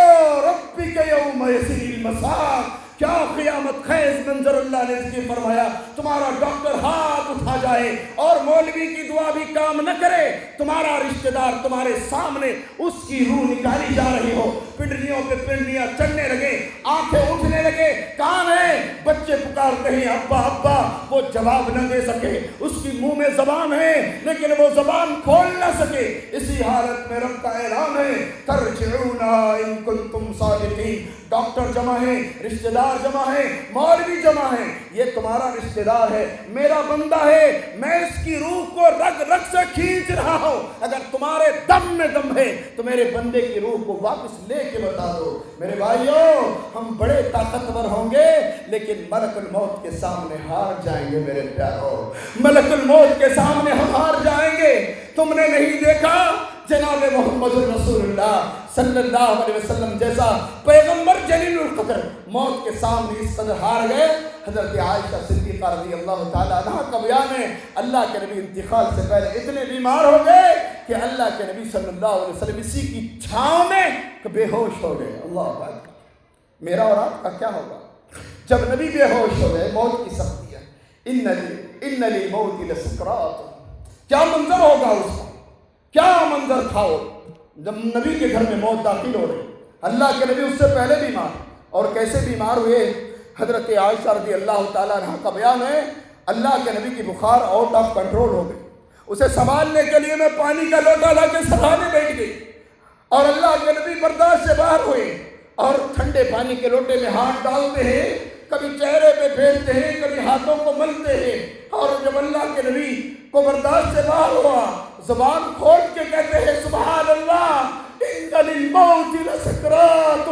ربک یومئذ المساق. کیا قیامت خیز منظر اللہ نے ذکر فرمایا. تمہارا ڈاکٹر ہاتھ اٹھا جائے اور مولوی کی دعا بھی کام نہ کرے، تمہارا رشتہ دار تمہارے سامنے اس کی روح نکالی جا رہی ہو، پنڈلیوں پہ پنڈلیاں چڑھنے لگے، آنکھیں اٹھنے لگے، کان ہے بچے پکارتے ہیں ابا ابا، وہ جواب نہ دے سکے، اس کی منہ میں زبان ہے لیکن وہ زبان کھول نہ سکے. اسی حالت میں رب کا اعلان ہے ترجعونہا ان کنتم صادقین. ڈاکٹر جمع ہے، رشتہ دار جمع ہے، مولوی جمع ہے. یہ تمہارا رشتہ دار ہے، میرا بندہ ہے، میں اس کی روح کو رگ رگ سے کھینچ رہا ہوں. اگر تمہارے دم میں دم ہے تو میرے بندے کی روح کو واپس لے کے بتا دو. میرے بھائیوں، ہم بڑے طاقتور ہوں گے لیکن ملک الموت کے سامنے ہار جائیں گے. میرے پیارو، ملک الموت کے سامنے ہم ہار جائیں گے. تم نے نہیں دیکھا جناب محمد رسول اللہ صلی اللہ علیہ وسلم جیسا پیغمبر جلیل القدر موت کے سامنے اس قدر ہار گئے. حضرت عائشہ صدیقہ رضی اللہ تعالیٰ عنہ کا بیان ہے اللہ کے نبی انتقال سے پہلے اتنے بیمار ہو گئے کہ اللہ کے نبی صلی اللہ علیہ وسلم اسی کی چھاؤں میں بے ہوش ہو گئے. اللہ اکبر. میرا اور آپ کا کیا ہوگا جب نبی بے ہوش ہو گئے؟ موت کی سختی ہے. ان للموت لسکرات. کیا منظر ہوگا اس کا, کیا منظر تھا وہ جب نبی کے گھر میں موت داخل ہو رہی. اللہ کے نبی اس سے پہلے بیمار, اور کیسے بیمار ہوئے. حضرت عائشہ رضی اللہ تعالیٰ عنہ کا بیان ہے, اللہ کے نبی کی بخار آؤٹ آف کنٹرول ہو گئی. اسے سنبھالنے کے لیے میں پانی کا لوٹا لا کے سرانے بیٹھ گئی, اور اللہ کے نبی برداشت سے باہر ہوئے, اور ٹھنڈے پانی کے لوٹے میں ہاتھ ڈالتے ہیں, کبھی چہرے پہ پھیرتے ہیں, کبھی ہاتھوں کو ملتے ہیں. اور جب اللہ کے نبی کو برداشت سے باہر ہوا, زبان کھول کے کہتے ہیں سبحان اللہ ان للموت لسکرات.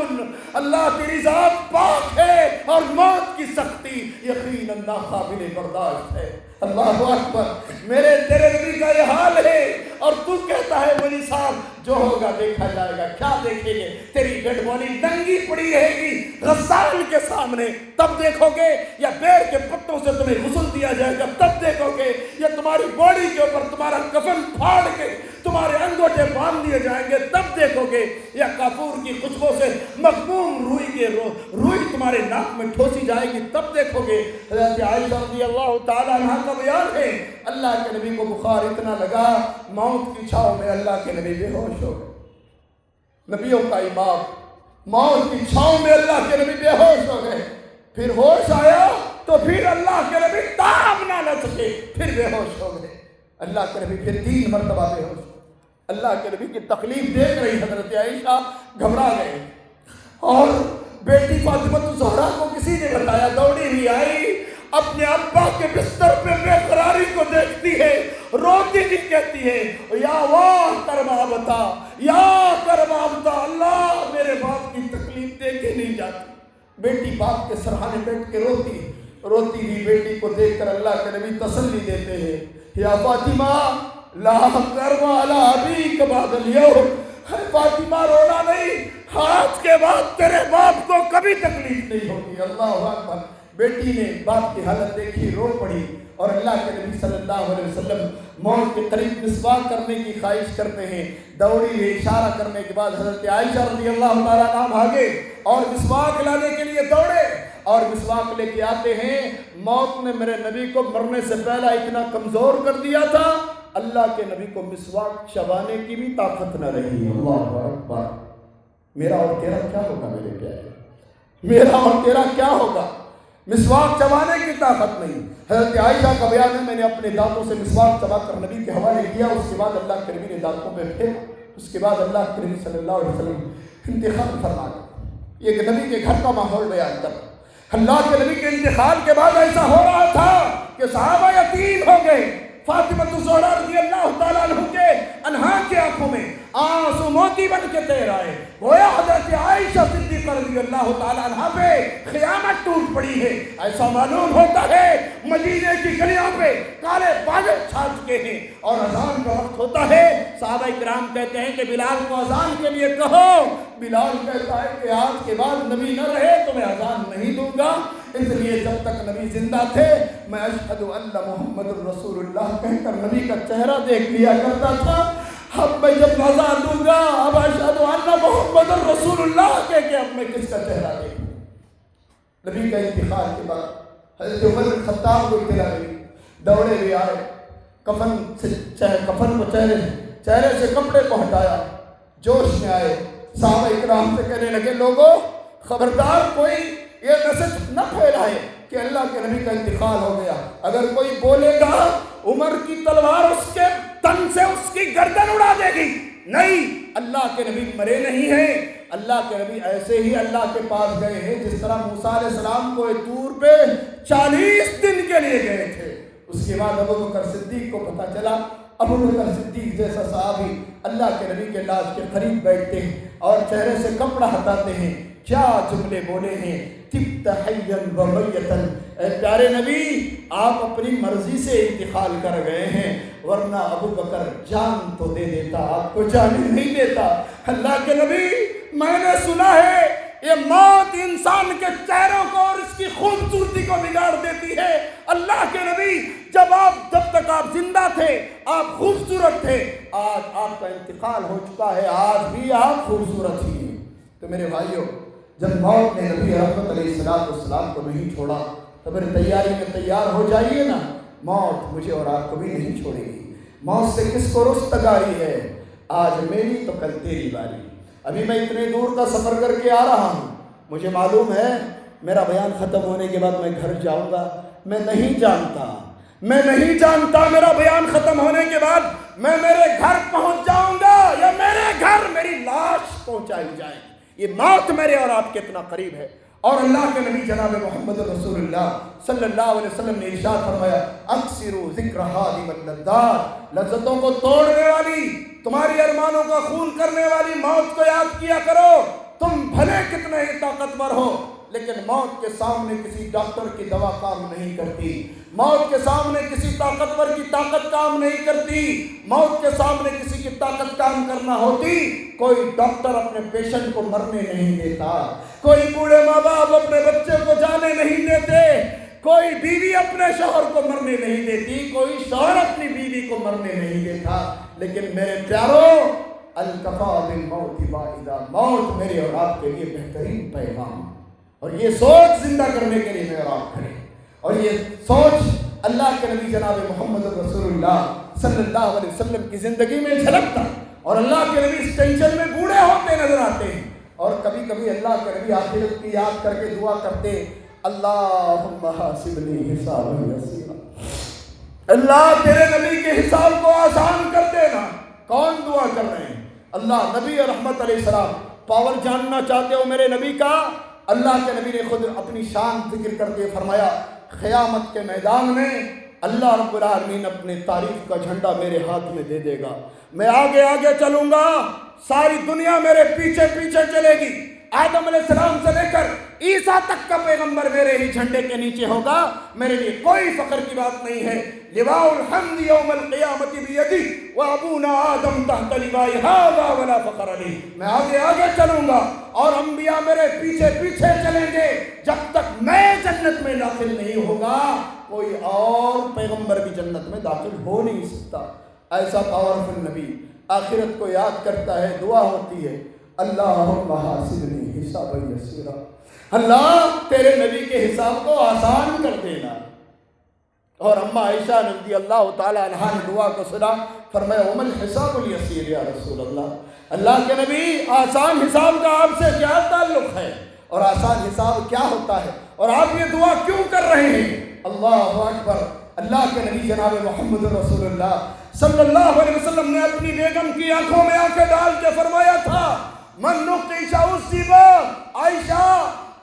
اللہ تیری ذات پاک ہے اور موت کی سختی یقیناً ناقابل برداشت ہے. اللہ اکبر. میرے تیرے نبی کا یہ حال ہے, اور تو کہتا ہے مجھے صاحب جو ہوگا دیکھا جائے گا. کیا دیکھیں گے؟ تیری ڈیڈ باڈی ننگی پڑی رہے گی غسال کے سامنے, تب دیکھو گے, یا بیڑ کے پتوں سے تمہیں غسل دیا جائے گا تب دیکھو گے, یا تمہاری باڈی کے اوپر تمہارا کفن پھاڑ کے تمہارے انگوٹھے باندھ دیے جائیں گے تب دیکھو گے, یا کافور کی خوشبو سے مخموم روئی تمہارے ناک میں ٹھوسی جائے گی تب دیکھو گے. حضرت عائشہ رضی اللہ تعالیٰ عنہ کا بیان ہے, اللہ کے نبی کو بخار اتنا لگا, موت کی چھاؤں میں اللہ کے نبی بے ہوش ہو گئے. نبیوں کا امام, موت کی چھاؤں میں اللہ کے نبی بے ہوش ہو گئے. پھر ہوش آیا تو پھر اللہ کے نبی تاب نہ لے سکے, پھر بے ہوش ہو گئے. اللہ کے نبی پھر 3 مرتبہ بے ہوش. اللہ کے نبی کی تکلیف دیکھ رہی حضرت عائشہ گھبرا گئے, اور بیٹی فاطمہ الزہرا کو کسی نے بتایا, دوڑی ہوئی آئی, اپنے ابا کے بستر پہ بے قراری کو دیکھتی ہے, روتی بھی کہتی ہے یا واہ کرما بتا, یا کرما بتا, اللہ میرے باپ کی تکلیف دیکھے نہیں جاتی. بیٹی باپ کے سرہانے بیٹھ کے روتی ہوئی بیٹی کو دیکھ کر اللہ کے نبی تسلی دیتے ہیں, یا فاطمہ لا کرما علی ابیک بعد الیوم. فاطمہ رونا نہیں, آج کے بعد تیرے باپ کو کبھی تکلیف نہیں ہوگی. اللہ اکبر. بیٹی نے باپ کی حالت دیکھی, رو پڑی, اور اللہ کے نبی صلی اللہ علیہ وسلم موت کے قریب مسواک کرنے کی خواہش کرتے ہیں. دوڑی ہوئے اشارہ کرنے کے بعد حضرت عائشہ رضی اللہ تعالیٰ عنہ بھاگے اور مسواک لانے کے لیے دوڑے, اور مسواک لے کے آتے ہیں. موت نے میرے نبی کو مرنے سے پہلا اتنا کمزور کر دیا تھا, اللہ کے نبی کو مسواک چبانے کی بھی طاقت نہ رہی. اللہ اکبر. میرا اور تیرا کیا ہوگا میرے پیارے, میرا اور تیرا کیا ہوگا؟ مسواک چبانے کی طاقت نہیں. حضرت عائشہ کا بیان ہے, میں نے اپنے دانتوں سے مسواک چبا کر نبی کے حوالے کیا, اس کے بعد اللہ کے نبی نے دانتوں پہ پھینکا, اس کے بعد اللہ کے نبی صلی اللہ علیہ وسلم انتقال فرما گئے. یہ نبی کے گھر کا ماحول بیان کر. اللہ کے نبی کے انتقال کے بعد ایسا ہو رہا تھا کہ صحابہ یتیم ہو گئے. فاطمہ الزہرا رضی اللہ تعالیٰ عنہا کے آنکھوں میں آنسو موتی بن کے تیر آئے. گویا حضرت عائشہ صدیقہ رضی اللہ تعالیٰ عنہا پہ قیامت ٹوٹ پڑی ہے. ایسا معلوم ہوتا ہے مدینے کی گلیوں پہ کالے بادل چھا چکے ہیں, اور اذان کا وقت ہوتا ہے. صحابہ کرام کہتے ہیں کہ بلال کو اذان کے لیے کہو. بلال کہتا ہے کہ آج کے بعد نبی نہ رہے تو میں اذان نہیں دوں گا, اس لیے جب تک نبی زندہ تھے میں اشہد ان محمد الرسول اللہ کہہ کر نبی کا چہرہ دیکھ لیا کرتا تھا. اب میں جب اذان دوں گا اب اشہد ان محمد الرسول اللہ کہہ کے اب میں کس کا چہرہ دیکھوں. نبی کا انتقال کے بعد حضرت عمر بن خطاب کو اطلاع ملی, دوڑے ہوئے آئے, کفن کو چہرے سے کپڑے کو ہٹایا, جوش میں آئے. صحابہ اکرام سے کہنے لگے لوگوں خبردار کوئی یہ میسج نہ پھیلائے کہ اللہ کے نبی کا انتقال ہو گیا. اگر کوئی بولے گا عمر کی تلوار اس کے تن سے اس کی گردن اڑا دے گی. نہیں, اللہ کے نبی مرے نہیں ہیں. اللہ کے نبی ایسے ہی اللہ کے پاس گئے ہیں جس طرح موسیٰ علیہ السلام کو طور پہ 40 دن کے لیے گئے تھے. اس کے بعد ابو بکر صدیق کو پتہ چلا. ابو بکر صدیق جیسا صحابی اللہ کے نبی کے لاش کے قریب بیٹھتے ہیں اور چہرے سے کپڑا ہٹاتے ہیں. کیا جملے بولے ہیں, طبت حیا و میتا. اے پیارے نبی آپ اپنی مرضی سے انتقال کر گئے ہیں, ورنہ ابو بکر جان تو دے دیتا, آپ کو جان نہیں دیتا. اللہ کے نبی میں نے سنا ہے یہ موت انسان کے چہروں کو اور اس کی خوبصورتی کو بگاڑ دیتی ہے. اللہ کے نبی جب تک آپ زندہ تھے آپ خوبصورت تھے, آج آپ کا انتقال ہو چکا ہے, آج بھی آپ خوبصورت ہی ہیں. تو میرے بھائیوں جب موت نے نبی رحمت علیہ السلام کو نہیں چھوڑا تو پھر تیاری میں تیار ہو جائیے نا، موت مجھے اور آپ کو بھی نہیں چھوڑے گی۔ موت سے کس کو رستگاری ہے؟ آج میری تو کل تیری باری۔ ابھی میں اتنے دور کا سفر کر کے آ رہا ہوں، مجھے معلوم ہے میرا بیان ختم ہونے کے بعد میں گھر جاؤں گا۔ میں نہیں جانتا میرا بیان ختم ہونے کے بعد میں میرے گھر پہنچ جاؤں گا یا میرے گھر میری لاش پہنچائی جائے گی۔ یہ موت میرے اور آپ کے اتنا قریب ہے۔ اور اللہ کے نبی جناب محمد رسول اللہ صلی اللہ علیہ وسلم نے ارشاد فرمایا، اکثروا ذکر حالم اللذات، لذتوں کو توڑنے والی، تمہاری ارمانوں کا خون کرنے والی موت کو یاد کیا کرو۔ تم بھلے کتنے ہی طاقتور ہو، لیکن موت کے سامنے کسی ڈاکٹر کی دوا کام نہیں کرتی، موت کے سامنے کسی طاقتور کی طاقت کام نہیں کرتی۔ موت کے سامنے کسی کی طاقت کام کرنا ہوتی، کوئی ڈاکٹر اپنے پیشنٹ کو مرنے نہیں دیتا، کوئی بوڑھے ماں باپ اپنے بچے کو جانے نہیں دیتے، کوئی بیوی اپنے شوہر کو مرنے نہیں دیتی، کوئی شوہر اپنی بیوی کو مرنے نہیں دیتا۔ لیکن میرے پیاروں، الکفا بالموت واحدہ، موت میرے اور آپ کے لیے بہترین پیغام، اور یہ سوچ زندہ کرنے کے لیے میرے اور آپ کھڑے، اور یہ سوچ اللہ کے نبی جناب محمد رسول اللہ صلی اللہ علیہ وسلم کی زندگی میں جھلکتا، اور اللہ کے نبی اس ٹینشن میں بوڑھے ہوتے نظر آتے ہیں، اور کبھی کبھی اللہ کے نبی آخرت کی یاد کر کے دعا کرتے، اللہم حاسبنی حسابا یسیرا، اللہ تیرے نبی کے حساب کو آسان کر دینا۔ کون دعا کر رہے ہیں؟ اللہ نبی رحمت علیہ السلام۔ پاور جاننا چاہتے ہو میرے نبی کا؟ اللہ کے نبی نے خود اپنی شان ذکر کرتے فرمایا، قیامت کے میدان میں اللہ رب العالمین اپنے تعریف کا جھنڈا میرے ہاتھ میں دے دے گا، میں آگے آگے چلوں گا، ساری دنیا میرے پیچھے پیچھے چلے گی، آدم علیہ السلام سے لے کر عیسیٰ تک کا پیغمبر میرے ہی جھنڈے کے نیچے ہوگا، میرے لیے کوئی فخر کی بات نہیں ہے۔ لواء الحمد یوم القیامت بیدی وابونا آدم تحت لوائی ھذا ولا فخر علی، میں آگے آگے چلوں گا اور انبیاء میرے پیچھے پیچھے چلیں گے، جب تک میں جنت میں داخل نہیں ہوگا کوئی اور پیغمبر بھی جنت میں داخل ہو نہیں سکتا۔ ایسا پاورفل نبی آخرت کو یاد کرتا ہے، دعا ہوتی ہے، اللہم حاسبنی حسابا یسیرا، اللہ تیرے نبی کے حساب کو آسان کر دینا۔ اور اما عائشہ رضی اللہ تعالی عنہا نے دعا کو سنا، فرمایا ومن حساب الیسیر یا رسول اللہ، اللہ کے نبی آسان حساب کا آپ سے کیا تعلق ہے، اور آسان حساب کیا ہوتا ہے، اور آپ یہ دعا کیوں کر رہے ہیں؟ اللہ اکبر۔ اللہ کے نبی جناب محمد رسول اللہ صلی اللہ علیہ وسلم نے اپنی بیگم کی آنکھوں میں آنکھیں ڈال کے فرمایا تھا، من نقش اصیبا، عائشہ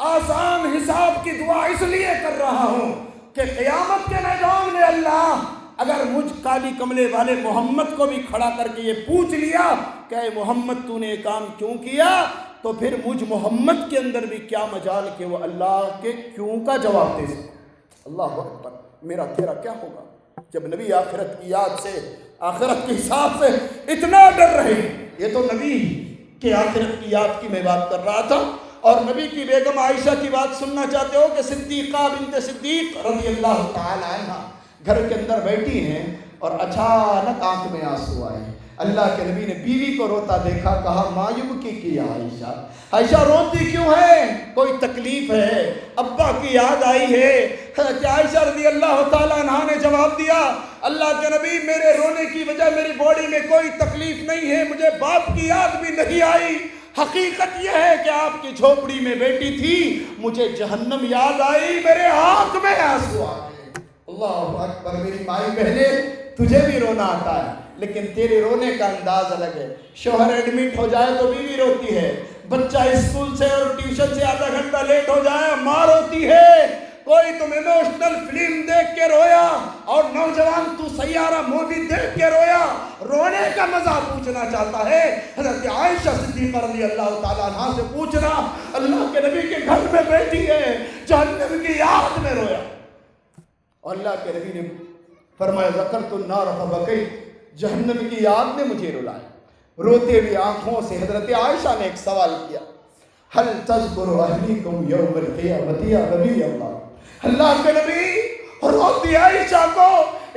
آسان حساب کی دعا اس لیے کر رہا ہوں کہ قیامت کے میدان میں اللہ اگر مجھ کالی کملے والے محمد کو بھی کھڑا کر کے یہ پوچھ لیا کہ اے محمد تو نے یہ کام کیوں کیا، تو پھر مجھ محمد کے اندر بھی کیا مجال کہ وہ اللہ کے کیوں کا جواب دے سکے۔ اللہ اکبر۔ میرا تیرا کیا ہوگا جب نبی آخرت کی یاد سے، آخرت کے حساب سے اتنا ڈر رہے ہیں؟ یہ تو نبی کہ آخرت کی یاد کی میں بات کر رہا تھا، اور نبی کی بیگم عائشہ کی بات سننا چاہتے ہو کہ صدیقہ بنت صدیق رضی اللہ تعالی عنہ گھر کے اندر بیٹھی ہیں اور اچانک آنکھ میں آنسو آئے۔ اللہ کے نبی نے بیوی کو روتا دیکھا، کہا ما یبکی کی عائشہ، عائشہ روتی کیوں ہے؟ کوئی تکلیف ہے؟ ابا کی یاد آئی ہے؟ کہ عائشہ رضی اللہ تعالیٰ عنہ نے جواب دیا، اللہ کے نبی میرے رونے کی وجہ میری باڈی میں کوئی تکلیف نہیں ہے، مجھے باپ کی یاد بھی نہیں آئی، حقیقت یہ ہے کہ آپ کی جھوپڑی میں بیٹی تھی، مجھے جہنم یاد آئی، میرے آنکھ میں آنسو آ گئے۔ اللہ اکبر۔ میری مائی بہنیں، تجھے بھی رونا آتا ہے لیکن تیرے رونے کا انداز الگ ہے۔ شوہر ایڈمٹ ہو جائے تو بیوی روتی ہے، بچہ اسکول سے اور ٹیوشن سے آدھا گھنٹہ لیٹ ہو جائے ماں روتی ہے، کوئی تم ایموشنل فلم دیکھ کے رویا اور نوجوان تو سیارہ مووی دیکھ کے رویا، رونے کا مزہ پوچھنا چاہتا ہے حضرت عائشہ صدیقہ رضی اللہ تعالیٰ عنہ سے پوچھنا، اللہ کے نبی کے گھر میں بیٹھی ہے، جہنم کی یاد میں رویا، اور اللہ کے نبی نے فرمایا ذکرت النار فبکیت، جہنم کی یاد نے مجھے رلایا۔ روتے ہوئے آنکھوں سے حضرت عائشہ نے ایک سوال کیا، حل تذکر اہلیکم یوم القیامت یا نبی اللہ، اللہ کے نبی روتی عائشہ کو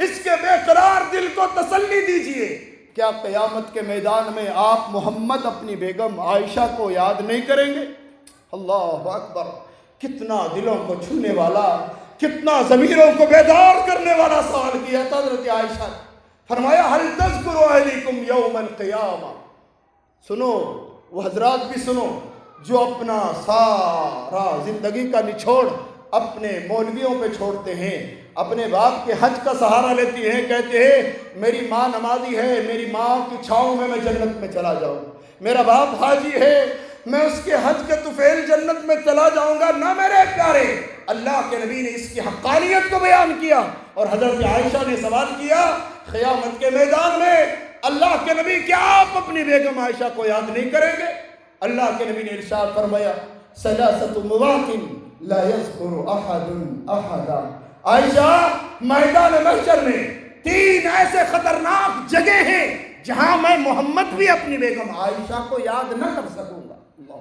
اس کے بے قرار دل کو تسلی دیجئے، کیا قیامت کے میدان میں آپ محمد اپنی بیگم عائشہ کو یاد نہیں کریں گے؟ اللہ اکبر۔ کتنا دلوں کو چھونے والا، کتنا ضمیروں کو بیدار کرنے والا سوال کیا تھا حضرت عائشہ نے. فرمایا هل تذکر اہلیکم یوم القیامہ. سنو وہ حضرات بھی سنو جو اپنا سارا زندگی کا نچوڑ اپنے مولویوں پہ چھوڑتے ہیں، اپنے باپ کے حج کا سہارا لیتی ہیں، کہتے ہیں میری ماں نمازی ہے، میری ماں کی چھاؤں میں جنت میں چلا جاؤں، میرا باپ حاجی ہے، میں اس کے حج کے طفیل جنت میں چلا جاؤں گا. نہ میرے پیارے، اللہ کے نبی نے اس کی حقانیت کو بیان کیا. اور حضرت عائشہ نے سوال کیا قیامت کے میدان میں اللہ کے نبی کیا آپ اپنی بیگم عائشہ کو یاد نہیں کریں گے؟ اللہ کے نبی نے ارشاد فرمایا ثلاثۃ مواطن لا یذکر احد احدا. عائشہ میدان محشر میں 3 ایسے خطرناک جگہ ہیں جہاں میں محمد بھی اپنی بیگم عائشہ کو یاد نہ کر سکوں گا. اللہ،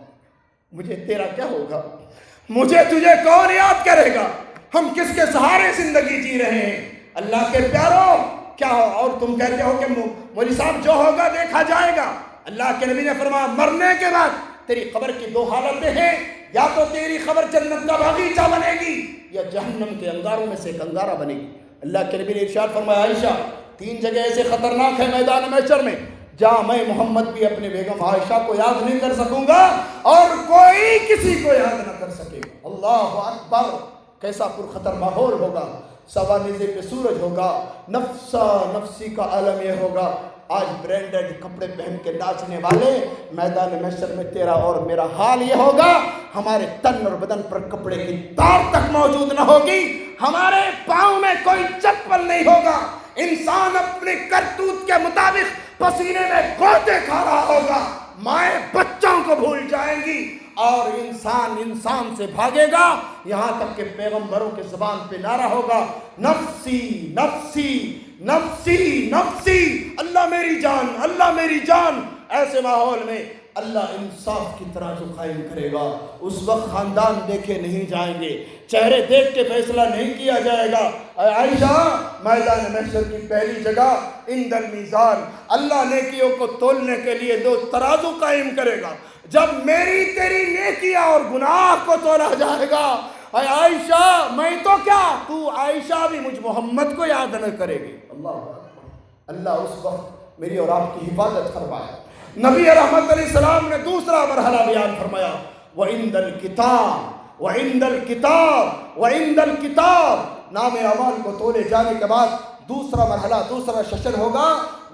مجھے تیرا کیا ہوگا؟ مجھے تجھے کون یاد کرے گا؟ ہم کس کے سہارے زندگی جی رہے ہیں؟ اللہ کے پیاروں، کیا ہو؟ اور تم کہتے ہو کہ مولوی صاحب جو ہوگا دیکھا جائے گا. اللہ کے نبی نے فرمایا مرنے کے بعد تیری قبر کی 2 حالتیں ہیں، یا تو تیری قبر جنت کا باغیچہ بنے گی یا جہنم کے انگاروں میں سے ایک انگارہ بنے گی. اللہ کے نبی نے ارشاد فرمایا عائشہ 3 جگہ ایسے خطرناک ہیں میدان محشر میں جہاں میں محمد بھی اپنے بیگم عائشہ کو یاد نہیں کر سکوں گا اور کوئی کسی کو یاد نہ کر سکے گا. اللہ اکبر، کیسا پرخطر ماحول ہوگا. سوانیزے پہ سورج ہوگا، نفسا نفسی کا عالم یہ ہوگا. آج برینڈڈ کپڑے پہن کے ناچنے والے، میدان محشر میں تیرا اور میرا حال یہ ہوگا ہمارے تن اور بدن پر کپڑے کی تار تک موجود نہ ہوگی، ہمارے پاؤں میں کوئی چپل نہیں ہوگا. انسان اپنے کرتوت کے مطابق پسینے میں گوتے کھا رہا ہوگا، مائیں بچوں کو بھول جائیں گی اور انسان سے بھاگے گا، یہاں تک کہ پیغمبروں کے زبان پہ نعرہ ہوگا نفسی نفسی نفسی نفسی، اللہ میری جان، اللہ میری جان. ایسے ماحول میں اللہ انصاف کی تراجو قائم کرے گا. اس وقت خاندان دیکھے نہیں جائیں گے، چہرے دیکھ کے فیصلہ نہیں کیا جائے گا. عائشہ میدان محشر کی پہلی جگہ عند المیزان، اللہ نیکیوں کو تولنے کے لیے 2 ترازو قائم کرے گا. جب میری تیری نیکیاں اور گناہ کو تولا جائے گا، اے عائشہ میں تو کیا، تو عائشہ بھی مجھ محمد کو یاد نہ کرے گی. اللہ اس وقت میری اور آپ کی حفاظت فرمائے. نبی رحمت علیہ السلام نے دوسرا مرحلہ بیان فرمایا وَعِنْدَ الْكِتَابِ وَعِنْدَ الْكِتَابِ وَعِنْدَ الْكِتَابِ. نام اعمال کو تولے جانے کے بعد دوسرا مرحلہ، دوسرا سیشن ہوگا.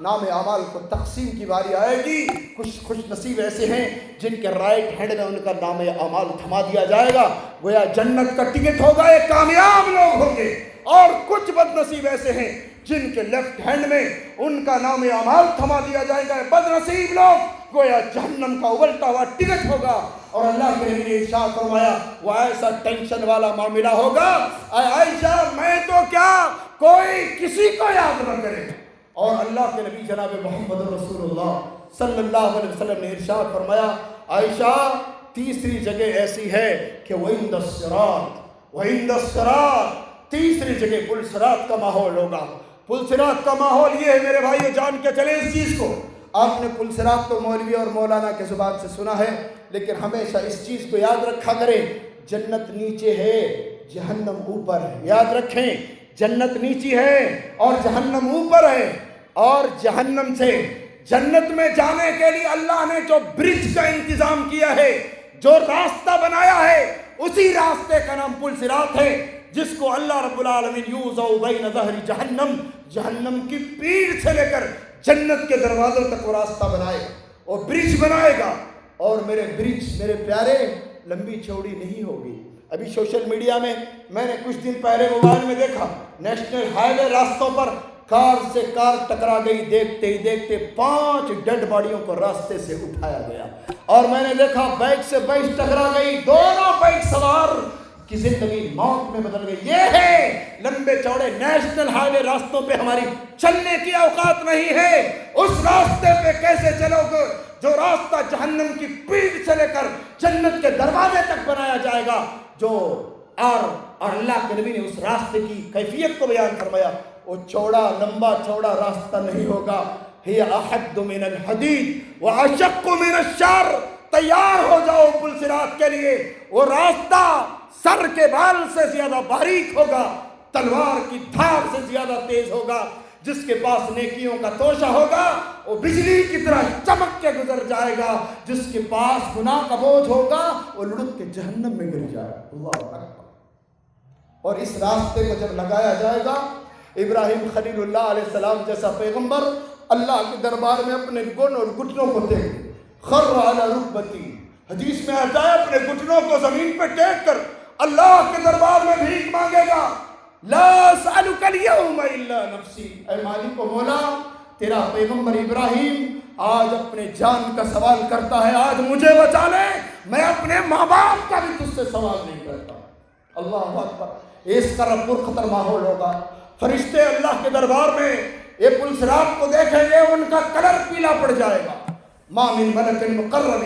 نام اعمال کو تقسیم کی باری آئے گی. کچھ خوش نصیب ایسے ہیں جن کے رائٹ ہینڈ میں ان کا نام اعمال تھما دیا جائے گا، گویا جنت کا ٹکٹ ہوگا، یہ کامیاب لوگ ہوں گے. اور کچھ بد نصیب ایسے ہیں جن کے لیفٹ ہینڈ میں ان کا نام اعمال تھما دیا جائے گا، بد نصیب لوگ، گویا جہنم کا ابلتا ہوا ٹکٹ ہوگا. اور اللہ کے نبی نے ارشاد فرمایا وہ ایسا ٹینشن والا معاملہ ہوگا اے عائشہ میں تو کیا، کوئی کسی کو یاد نہ کرے. اور اللہ کے نبی جناب محمد رسول اللہ صلی اللہ علیہ وسلم نے ارشاد فرمایا عائشہ تیسری جگہ ایسی ہے کہ وَعِنْدَ الصِّرَاطِ وَعِنْدَ الصِّرَاطِ. تیسری جگہ پل صراط کا ماحول ہوگا. پل صراط کا ماحول یہ ہے میرے بھائیو، جان کے چلے اس چیز کو. آپ نے پل صراط تو مولوی اور مولانا کے زبان سے سنا ہے، لیکن ہمیشہ اس چیز کو یاد رکھا کریں جنت نیچے ہے جہنم اوپر ہے. یاد رکھیں جنت نیچے ہے اور جہنم اوپر ہے. اور جہنم سے جنت میں جانے کے لیے اللہ نے جو برج کا انتظام کیا ہے، جو راستہ بنایا ہے، اسی راستے کا نام پل صراط ہے، جس کو اللہ رب العالمین یوزع بین ظہر جہنم، جہنم کی پیڑ سے لے کر جنت کے دروازوں تک وہ راستہ بنائے گا، وہ برج بنائے گا. اور میرے برج میرے پیارے لمبی چوڑی نہیں ہوگی. ابھی سوشل میڈیا میں میں نے کچھ دن پہلے موبائل میں دیکھا نیشنل ہائی وے راستوں پر کار سے کار ٹکرا گئی، دیکھتے ہی دیکھتے 5 ڈیڈ باڈیوں کو راستے سے اٹھایا گیا. اور میں نے دیکھا بائک سے بائک ٹکرا گئی، دونوں بائک سوار کی زندگی موت میں بدل گئی. یہ ہے لمبے چوڑے نیشنل ہائی وے راستوں پہ ہماری چلنے کی اوقات نہیں ہے. اس راستے پہ کیسے چلو گے جو راستہ جہنم کی پیڑ سے لے کر جنت کے دروازے تک بنایا جائے گا. جو اور اللہ کے نبی نے اس راستے کی کیفیت کو بیان فرمایا، وہ چوڑا لمبا چوڑا راستہ نہیں ہوگا. ہی احد من الحدید واشق من الشعر. تیار ہو جاؤ پل صراط کے لیے. وہ راستہ سر کے بال سے زیادہ باریک ہوگا، تلوار کی دھار سے زیادہ تیز ہوگا۔ جس کے پاس نیکیوں کا توشہ ہوگا وہ بجلی کی طرح چمک کے گزر جائے گا، جس کے پاس گناہ کا بوجھ ہوگا وہ لڑک کے جہنم میں گر جائے گا۔ اللہ اکبر۔ اور اس راستے کو جب لگایا جائے گا، ابراہیم خلیل اللہ علیہ السلام جیسا پیغمبر اللہ کے دربار میں اپنے گھٹنوں کو ٹیک خر علی رکبتی، حدیث میں آتا ہے اپنے گھٹنوں کو زمین پہ ٹیک کر اللہ کے دربار میں بھیک مانگے گا، لا اسألک اليوم الا نفسی، اے مالک و مولا تیرا پیغمبر ابراہیم آج اپنے جان کا سوال کرتا ہے، آج مجھے بچا لے، میں اپنے ماں باپ کا بھی تجھ سے سوال نہیں کرتا۔ اللہ اکبر۔ اس طرح پرخطر ماحول ہوگا، فرشتے اللہ کے دربار میں یہ پلسرات کو دیکھیں گے، ان کا کلر پیلا پڑ جائے گا۔ ما من ملک مقرب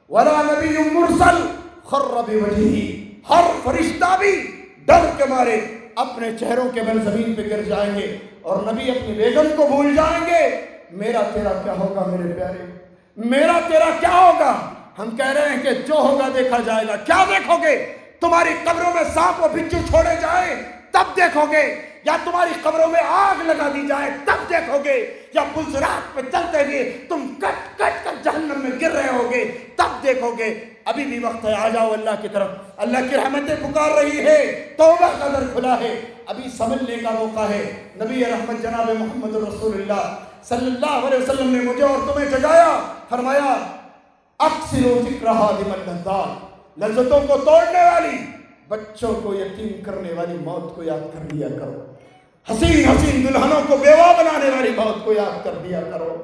ولا نبی مرسل خر بوجہہ، ہر فرشتہ بھی ڈر کے مارے اپنے چہروں کے بل زمین پہ گر جائیں گے، اور نبی اپنی بیگم کو بھول جائیں گے۔ میرا تیرا کیا ہوگا میرے پیارے، میرا تیرا کیا ہوگا؟ ہم کہہ رہے ہیں کہ جو ہوگا دیکھا جائے گا۔ کیا دیکھو گے؟ تمہاری قبروں میں سانپ و بچھو چھوڑے جائیں تب دیکھو گے، یا تمہاری قبروں میں آگ لگا دی جائے تب دیکھو گے، یا پلسرات پہ چلتے ہوئے تم کٹ کٹ کر جہنم میں گر رہے ہوگے تب دیکھو گے۔ ابھی بھی وقت ہے، آ جاؤ اللہ کی طرف، اللہ کی رحمتیں پکار رہی ہے، توبہ کا در کھلا ہے، ابھی سمجھنے کا موقع ہے۔ نبی رحمت جناب محمد رسول اللہ صلی اللہ علیہ وسلم نے مجھے اور تمہیں جگایا، فرمایا اکثروا ذکر ہادم اللذات، لذتوں کو توڑنے والی، بچوں کو یتیم کرنے والی موت کو یاد کر لیا کرو، حسین حسین دلہنوں کو بیوہ بنانے والی موت کو یاد کر لیا کرو،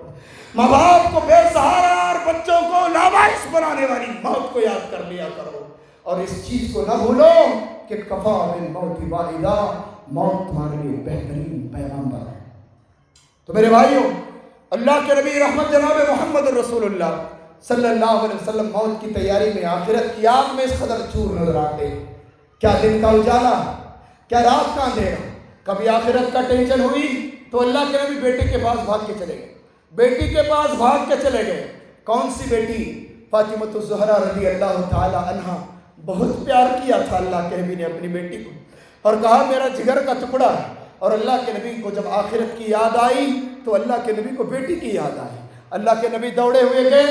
ماں باپ کو بے سہارا اور بچوں کو لاوارث بنانے والی موت کو یاد کر لیا کرو، اور اس چیز کو نہ بھولو کہ کفا بالموت واحدہ، موت تمہارے لیے بہترین پیغمبر ہے۔ تو میرے بھائیوں، اللہ کے نبی رحمت جناب محمد رسول اللہ صلی اللہ علیہ وسلم موت کی تیاری میں آخرت کی آگ میں اس قدر چور نظر آتے، کیا دن کا اجالا، کیا رات کا اندھیرا۔ کبھی آخرت کا ٹینشن ہوئی تو اللہ کے نبی بیٹے کے پاس بھاگ کے چلے گئے، بیٹی کے پاس بھاگ کے چلے گئے۔ کون سی بیٹی؟ فاطمۃ الزہرا رضی اللہ تعالی عنہا۔ بہت پیار کیا تھا اللہ کے نبی نے اپنی بیٹی کو، اور کہا میرا جگر کا ٹکڑا ہے۔ اور اللہ کے نبی کو جب آخرت کی یاد آئی تو اللہ کے نبی کو بیٹی کی یاد آئی۔ اللہ کے نبی دوڑے ہوئے گئے،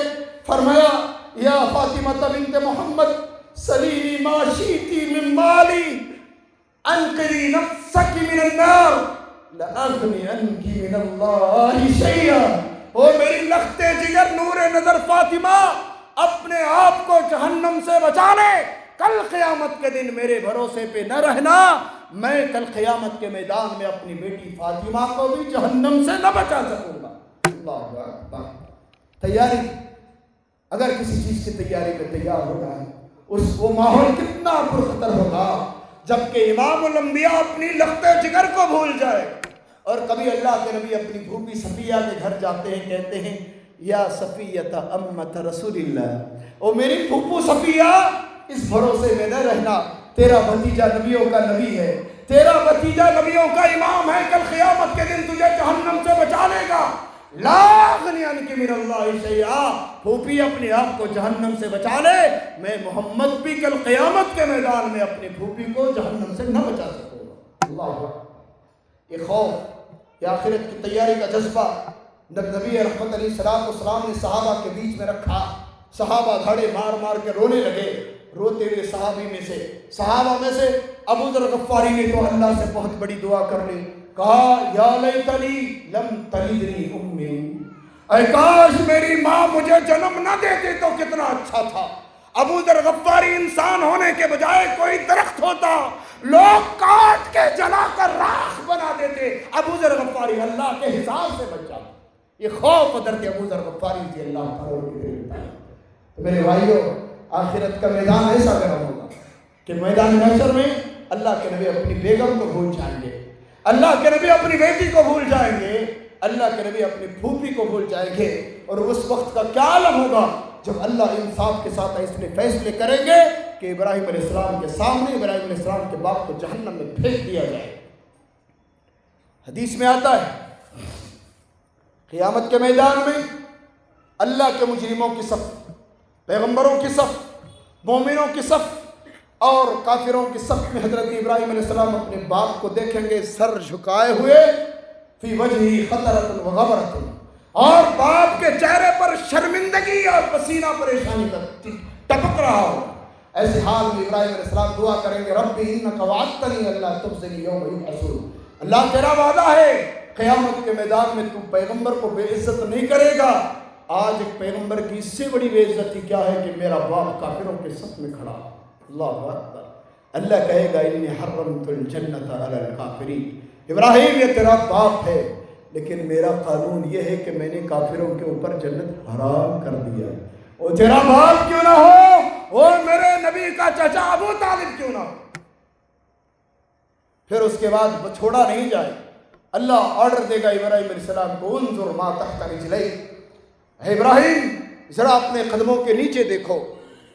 فرمایا یا فاطمہ بنت محمد سلیمی ما شئتی من مالی انقذی نفسک من النار لأغنی عنکی من اللہ شیئا۔ او میری لخت جگر نور نظر فاطمہ، اپنے آپ کو جہنم سے بچا لے، کل قیامت کے دن میرے بھروسے پہ نہ رہنا، میں کل قیامت کے میدان میں اپنی بیٹی فاطمہ کو بھی جہنم سے نہ بچا سکوں گا۔ اللہ اکبر۔ تیاری، اگر کسی چیز کی تیاری میں تیار ہونا ہے، وہ ماحول کتنا پرخطر ہوگا جبکہ امام الانبیاء اپنی لخت جگر کو بھول جائے۔ اور کبھی اللہ کے نبی اپنی پھوپھی صفیہ کے گھر جاتے ہیں، کہتے ہیں یا صفیہ امت رسول اللہ، او میری پھوپھو صفیہ اس بھروسے میں نہ رہنا، تیرا بھتیجا نبیوں کا نبی ہے، تیرا بھتیجا نبیوں کا امام ہے، کل قیامت کے دن تجھے جہنم سے بچا لے گا، لا اغنی عنک من اللہ شیئا۔ پھوپھی اپنے آپ کو جہنم سے بچا لے، میں محمد بھی کل قیامت کے میدان میں اپنی پھوپھی کو جہنم سے نہ بچا سکوں گا۔ اللہ اکبر۔ یہ خوف، یہ آخرت کی تیاری کا جذبہ نبی رحمت علیہ السلام نے صحابہ کے بیچ میں رکھا۔ صحابہ دھڑے مار مار کے رونے لگے۔ روتے ہوئے صحابہ میں سے ابو ذر غفاری نے تو اللہ سے بہت بڑی دعا کر لی، کہا یا لیتنی لم تلدنی امی، اے کاش میری ماں مجھے جنم نہ دیتی تو کتنا اچھا تھا۔ ابو ذر غفاری انسان ہونے کے بجائے کوئی درخت ہوتا، لوگ کاٹ کے جلا کر راکھ بنا دیتے، ابو ذر غفاری اللہ کے حساب سے بچ جاتا۔ یہ خوف حضرت ابو ذر غفاری رضی اللہ تعالیٰ۔ تو میرے بھائیوں، آخرت کا میدان ایسا گرم ہوگا کہ میدان محشر میں اللہ کے نبی اپنی بیگم کو بھول جائیں گے، اللہ کے نبی اپنی بیٹی کو بھول جائیں گے، اللہ کے نبی اپنی پھوپھی کو بھول جائیں گے۔ اور اس وقت کا کیا عالم ہوگا جب اللہ انصاف کے ساتھ اس نے فیصلے کریں گے کہ ابراہیم علیہ السلام کے سامنے ابراہیم علیہ السلام کے باپ کو جہنم میں پھینک دیا جائے۔ حدیث میں آتا ہے قیامت کے میدان میں اللہ کے مجرموں کی صف، پیغمبروں کی صف، مومنوں کی صف، اور کافروں کی صف میں حضرت ابراہیم علیہ السلام اپنے باپ کو دیکھیں گے سر جھکائے ہوئے، فی وجہی خطرۃ و غبرۃ، اور باپ کے چہرے پر شرمندگی اور پسینہ پریشانی کا ٹپک رہا ہو۔ ایسے حال میں ابراہیم علیہ السلام دعا کریں گے، رب انک وعدتنی اللہ تخزنی یوم یبعثون، اللہ تیرا وعدہ ہے قیامت کے میدان میں تو پیغمبر کو بے عزت نہیں کرے گا۔ آج ایک پیغمبر کی اس سے بڑی بے عزتی کیا ہے کہ میرا باپ کافروں کے صف میں کھڑا۔ اللہ اکبر، اللہ کہے گا انی حرمت الجنت علی الکافرین، ابراہیم یہ تیرا باپ ہے لیکن میرا قانون یہ ہے کہ میں نے کافروں کے اوپر جنت حرام کر دیا۔ وہ تیرا باپ کیوں نہ ہو، وہ میرے نبی کا چچا ابو طالب کیوں نہ ہو۔ پھر اس کے بعد چھوڑا نہیں جائے، اللہ آرڈر دے گا ابراہیم علیہ السلام کو، انظر ما تحت رجلیک، اے ابراہیم ذرا اپنے قدموں کے نیچے دیکھو۔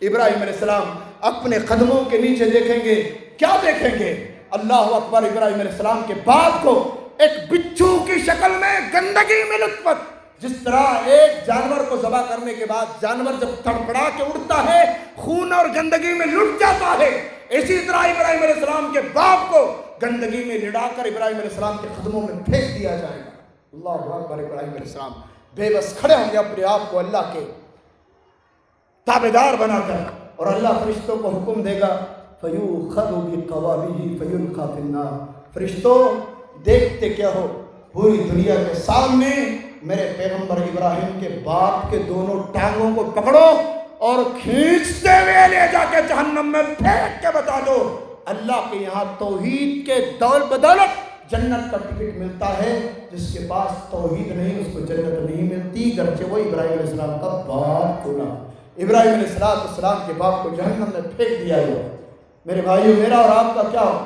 ابراہیم علیہ السلام اپنے قدموں کے نیچے دیکھیں گے، کیا دیکھیں گے؟ اللہ اکبر، ابراہیم علیہ السلام کے باپ کو ایک بچھو کی شکل میں گندگی میں لطفت، جس طرح ایک جانور کو ذبح کرنے کے بعد جانور جب تڑپڑا کے اڑتا ہے خون اور گندگی میں لٹ جاتا ہے، اسی طرح ابراہیم علیہ السلام کے باپ کو گندگی میں لڑا کر ابراہیم علیہ السلام کے قدموں میں پھینک دیا جائے گا۔ اللہ اکبر، ابراہیم علیہ السلام بے بس کھڑے ہوں گے اپنے آپ کو اللہ کے تابعدار بنا کر، اور اللہ فرشتوں کو حکم دے گا فَيُؤْخَذُ بِقَوَابِهِ فَيُلْقَىٰ فِي النَّارِ، فرشتوں دیکھتے کیا ہو، پوری دنیا کے سامنے میرے پیغمبر ابراہیم کے باپ کے دونوں ٹانگوں کو پکڑو اور کھینچتے ہوئے لے جا کے جہنم میں پھینک کے بتا دو۔ اللہ کے یہاں توحید کے بدولت جنت کا ٹکٹ ملتا ہے، جس کے پاس توحید نہیں اس کو جنت نہیں ملتی، گرچہ وہ ابراہیم علیہ السلام کا باپ کو نہ۔ ابراہیم علیہ السلام کے باپ کو جہنم میں پھینک دیا گیا۔ میرے بھائیو، میرا اور آپ کا کیا ہو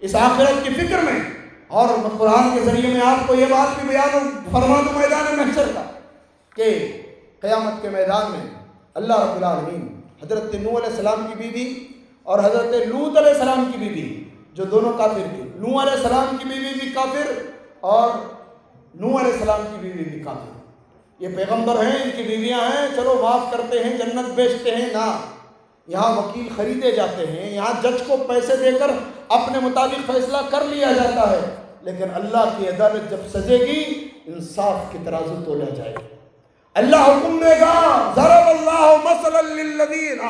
اس آخرت کی فکر میں، اور قرآن کے ذریعے میں آپ کو یہ بات بھی بیان فرما دوں میدان محشر کا، کہ قیامت کے میدان میں اللہ رب العالمین حضرت نوح علیہ السلام کی بیوی اور حضرت لوط علیہ السلام کی بیوی، جو دونوں کافر تھے، نوح علیہ السلام کی بیوی بھی کافر اور نوح علیہ السلام کی بیوی بھی کافر، یہ پیغمبر ہیں، ان کی بیویاں ہیں، چلو معاف کرتے ہیں، جنت بیچتے ہیں، نہ، یہاں وکیل خریدے جاتے ہیں، یہاں جج کو پیسے دے کر اپنے مطابق فیصلہ کر لیا جاتا ہے، لیکن اللہ کی عدالت جب سجے گی انصاف کی ترازو تولا جائے گا۔ اللہ حکم دے گا، ضرب اللہ مثلا للذین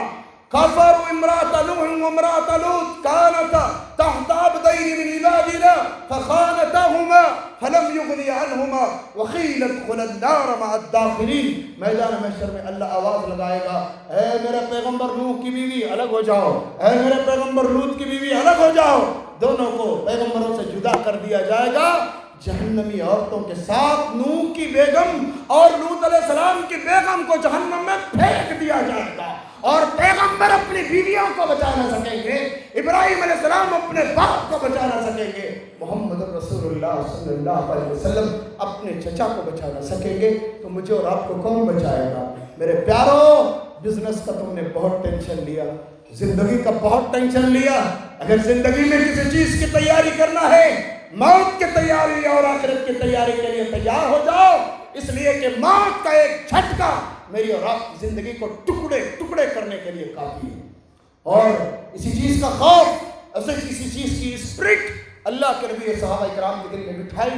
کفروا امرأۃ نوح وامرأۃ لوط كانتا تحت عبدین من عبادنا فخانتاهما فلم یغنی عنہما وقیل ادخلا النار مع الداخلین۔ میدان محشر میں اللہ آواز لگائے گا، اے میرے پیغمبر نوح کی بیوی الگ ہو جاؤ، اے میرے پیغمبر لوط کی بیوی الگ ہو جاؤ، دونوں کو پیغمبروں سے جدا کر دیا جائے گا، جہنمی عورتوں کے ساتھ نوح کی بیگم اور لوط علیہ السلام کی بیگم کو جہنم میں پھینک دیا جائے گا، اور پیغمبر اپنی بیویوں کو بچا نہ سکیں گے، ابراہیم علیہ السلام اپنے باپ کو بچا نہ سکیں گے، محمد رسول اللہ صلی اللہ علیہ وسلم اپنے چچا کو بچا نہ سکیں گے، تو مجھے اور آپ کو کون بچائے گا؟ میرے پیارو، بزنس کا تم نے بہت ٹینشن لیا، زندگی کا بہت ٹینشن لیا، اگر زندگی میں کسی چیز کی تیاری کرنا ہے، موت کی تیاری اور آخرت کی تیاری کے لیے تیار ہو جاؤ، اس لیے کہ موت کا ایک جھٹکا میری اور آپ کی زندگی کو ٹکڑے ٹکڑے کرنے کے لیے کافی ہے، اور اسی چیز کا خوف، اسی چیز کی اسپرٹ اللہ کے نبی صحابہ کرام کے دل میں بٹھائی۔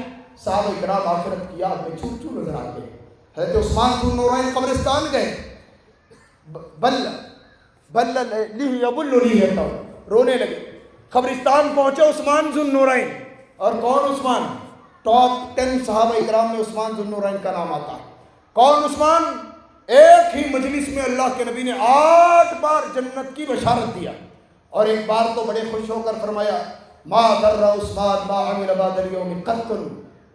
صحابہ کرام آخرت کی یاد میں چور چور نظر آتے ہیں۔ حضرت عثمان ذو النورین قبرستان گئے، رونے لگے، قبرستان پہنچے عثمان ذو النورین، اور کون عثمان؟ ٹاپ 10 صحابہ کرام میں عثمان ذو النورین کا نام آتا ہے۔ کون عثمان؟ ایک ہی مجلس میں اللہ کے نبی نے 8 بار جنت کی بشارت دیا، اور ایک بار تو بڑے خوش ہو کر فرمایا ما ضر عثمان ما عمل بعد اليوم قط،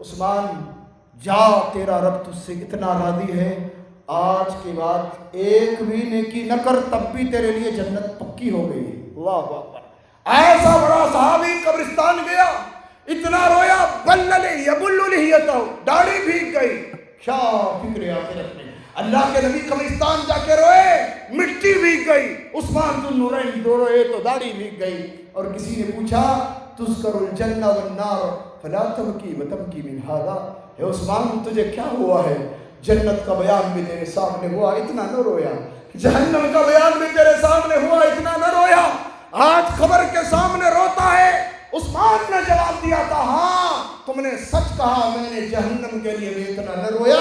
عثمان جا تیرا رب تجھ سے اتنا راضی ہے، آج کے بعد ایک بھی نیکی نہ کر تب بھی تیرے لیے جنت پکی ہو گئی ہے۔ اللہ اکبر، ایسا بڑا صحابی قبرستان گیا، اتنا رویا، یبل لحیتہ، داڑھی بھیگ گئی، کیا فکر آخرت میں۔ اللہ کے نبی قبرستان جا کے روئے، مٹی بھیگ گئی، عثمان ذو النورین دو روئے تو داڑھی بھیگ گئی، اور کسی نے پوچھا تذکر الجنہ والنار فلا تبکی وتبکی من ھذا، اے عثمان تجھے کیا ہوا ہے؟ جنت کا بیان بھی تیرے سامنے ہوا، اتنا نہ رویا، جہنم کا بیان بھی تیرے سامنے ہوا، اتنا نہ رویا، آج قبر کے سامنے روتا ہے۔ عثمان نے جواب دیا تھا، ہاں تم نے سچ کہا، میں نے جہنم کے لیے بھی اتنا نہ رویا،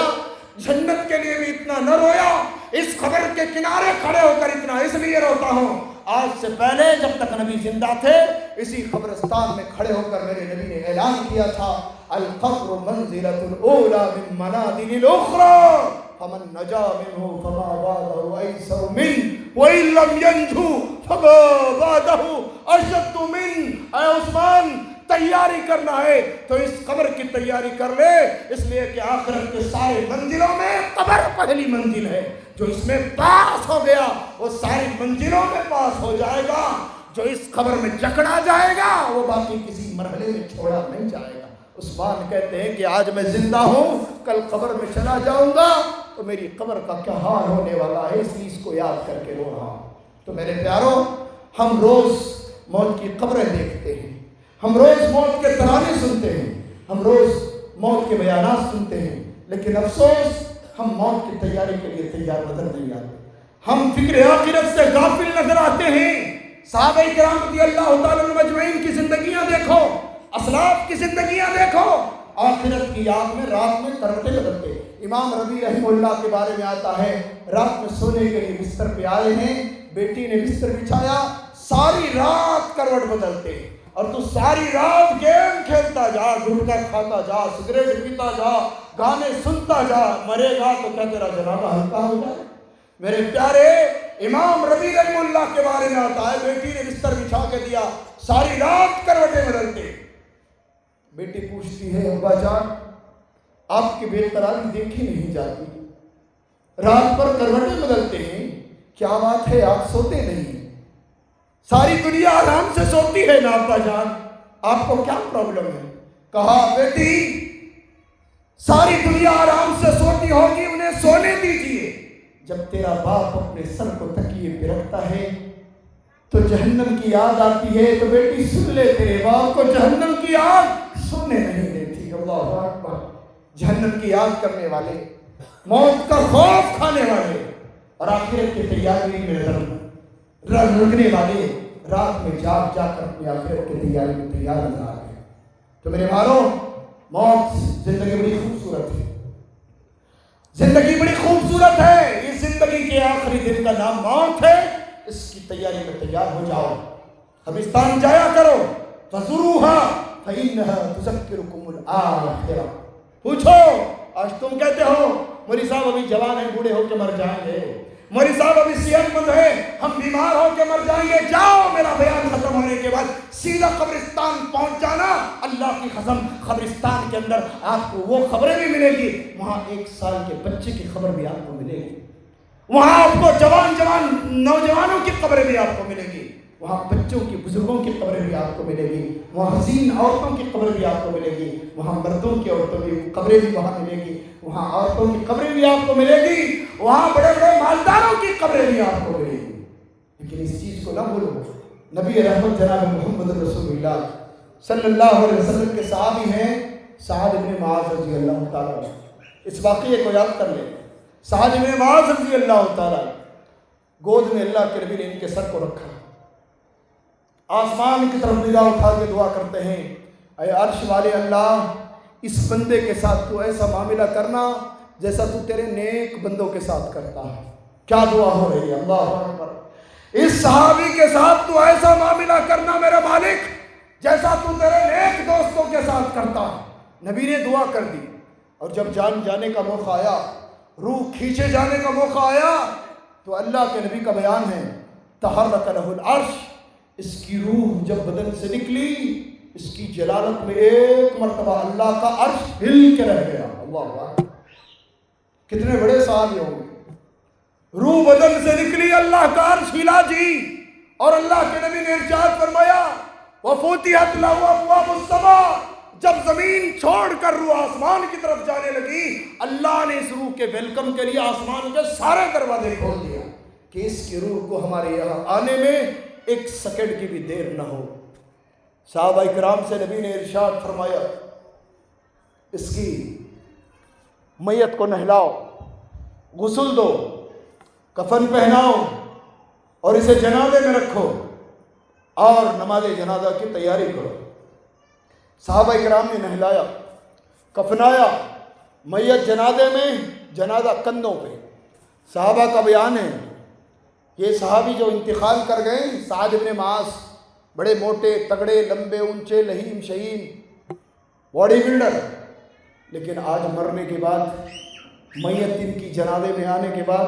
جنت کے لیے بھی اتنا نہ رویا، اس قبر کے کنارے کھڑے ہو کر اتنا اس لیے روتا ہوں، آج سے پہلے جب تک نبی زندہ تھے اسی قبرستان میں کھڑے ہو کر میرے نبی نے اعلان کیا تھا، القبر منزلۃ الاولی من منازل الاخری فمن نجا منه فما بعده ایسر من وان لم ينجو فما بعده اشد من۔ اے عثمان، تیاری کرنا ہے تو اس قبر کی تیاری کر لے، اس لیے کہ آخرت کے سارے منزلوں میں قبر پہلی منزل ہے، جو اس میں پاس ہو گیا وہ ساری منزلوں میں پاس ہو جائے گا، جو اس قبر میں جکڑا جائے گا وہ باقی کسی مرحلے میں چھوڑا نہیں جائے گا۔ عثمان کہتے ہیں کہ آج میں زندہ ہوں، کل قبر میں چلا جاؤں گا تو میری قبر کا کیا حال ہونے والا ہے، اس لیے اس کو یاد کر کے رو رہا ہوں۔ تو میرے پیاروں، ہم روز موت کی قبریں دیکھتے ہیں، ہم روز موت کے ترانے سنتے ہیں، ہم روز موت کے بیانات سنتے ہیں، لیکن افسوس ہم موت کی تیاری کے لیے تیار نظر نہیں آتے، ہم فکر آخرت سے غافل نظر آتے ہیں۔ صحابہ کرام رضی اللہ تعالیٰ عنہم اجمعین کی زندگیاں دیکھو، اسلاف کی زندگیاں دیکھو، آخرت کی یاد میں رات میں کروٹیں بدلتے۔ امام ربیع رحمہ اللہ کے بارے میں آتا ہے، رات میں سونے کے لیے بستر پہ آئے ہیں، بیٹی نے بستر بچھایا، ساری رات کروٹ بدلتے، اور تو ساری رات گیم کھیلتا جا، گٹکا کھاتا جا، سگریٹ پیتا جا، گانے سنتا جا، مرے گا تو کیا تیرا جنازہ ہلکا ہو جائے؟ میرے پیارے، امام ربیع رحمہ اللہ کے بارے میں آتا ہے، بیٹی نے بستر بچھا کے دیا، ساری رات کروٹیں بدلتے۔ بیٹی پوچھتی ہے، ابا جان آپ کی بے قراری دیکھی نہیں جاتی، رات پر کروٹیں بدلتے ہیں، کیا بات ہے آپ سوتے نہیں؟ ساری دنیا آرام سے سوتی ہے نا ابا جان، آپ کو کیا پرابلم ہے؟ کہا بیٹی ساری دنیا آرام سے سوتی ہوگی، انہیں سونے دیجیے، جب تیرا باپ اپنے سر کو تکیے پہ رکھتا ہے تو جہنم کی یاد آتی ہے، تو بیٹی سن لے، تیرے باپ کو جہنم کی یاد سونے نہیں دیتی۔ اللہ اکبر، جہنم کی یاد کرنے والے، موت کا خوف کھانے والے اور آخرت کی تیاری میں لگنے والے رات میں جاگ جا کر اپنی آخرت کی تیاری میں تیار نظر آ گئے۔ تو میرے بھائیوں، موت زندگی بڑی خوبصورت ہے، زندگی بڑی خوبصورت ہے، اس زندگی کے آخری دن کا نام موت ہے، اس کی تیاری میں تیار ہو جاؤ، قبرستان جایا کرو، فزوروها فإنها تذکرکم الآخرہ۔ پوچھو، آج تم کہتے ہو مولوی صاحب ابھی جوان ہیں، بوڑھے ہو کے مر جائیں گے، مولوی صاحب ابھی صحت مند ہے، ہم بیمار ہو کے مر جائیں گے، جاؤ میرا بیان ختم ہونے کے بعد سیدھا قبرستان پہنچ جانا، اللہ کی قسم قبرستان کے اندر آپ کو وہ خبریں بھی ملے گی، وہاں 1 سال کے بچے کی خبر بھی آپ کو ملے گی، وہاں آپ کو جوان نوجوانوں کی خبریں بھی آپ کو ملے گی، وہاں بچوں کی بزرگوں کی خبریں بھی آپ کو ملے گی، وہاں حسین عورتوں کی خبریں بھی آپ کو ملے گی، وہاں مردوں کی عورتوں کی خبریں بھی وہاں ملے گی، وہاں عورتوں کی خبریں بھی آپ کو ملے گی، وہاں بڑے بڑے مالداروں کی خبریں بھی آپ کو ملے گی۔ لیکن اس چیز کو نہ بھولو، نبی رحمت جناب محمد رسول اللہ صلی اللہ علیہ وسلم کے صحابی ہیں سعد بن معاذ رضی اللہ تعالیٰ، اس واقعے کو یاد کر لیں۔ سعد بن معاذ رضی اللہ تعالیٰ، گود میں اللہ کے نبی نے ان کے سر کو رکھا، آسمان کی طرف نگاہ اٹھا کے دعا کرتے ہیں، اے عرش والے اللہ، اس بندے کے ساتھ تو ایسا معاملہ کرنا جیسا تو تیرے نیک بندوں کے ساتھ کرتا ہے۔ کیا دعا ہو رہی ہے، اللہ اکبر، اس صحابی کے ساتھ تو ایسا معاملہ کرنا میرے مالک جیسا تو تیرے نیک دوستوں کے ساتھ کرتا ہے۔ نبی نے دعا کر دی، اور جب جان جانے کا موقع آیا، روح کھینچے جانے کا موقع آیا، تو اللہ کے نبی کا بیان ہے، تحرک لہ العرش، اس کی روح جب بدن سے نکلی، اس کی جلالت میں ایک مرتبہ اللہ کا عرش ہل کے رہ گیا۔ اللہ اکبر، کتنے بڑے صحابی ہوں گے، روح بدن سے نکلی، اللہ کا عرش ہلا جی، اور اللہ کے نبی نے ارشاد فرمایا، وَفُتِحَتْ لَهُ أَبْوَابُ السَّمَاءِ، جب زمین چھوڑ کر روح آسمان کی طرف جانے لگی، اللہ نے اس روح کے ویلکم کے لیے آسمان کے سارے دروازے کھول دیا کہ اس کی روح کو ہمارے یہاں آنے میں 1 سیکنڈ کی بھی دیر نہ ہو۔ صحابہ کرام سے نبی نے ارشاد فرمایا، اس کی میت کو نہلاؤ، غسل دو، کفن پہناؤ اور اسے جنازے میں رکھو۔ اور نماز جنازہ کی تیاری کرو۔ صحابہ کرام نے نہلایا، کفنایا، میت جنازے میں، جنازہ کندھوں پہ۔ صحابہ کا بیان ہے، یہ صحابی جو انتقال کر گئے، سعد بن معاذ، بڑے موٹے تگڑے لمبے اونچے لہیم شہین باڈی بلڈر، لیکن آج مرنے کے بعد، میت ان کی جنازے میں آنے کے بعد،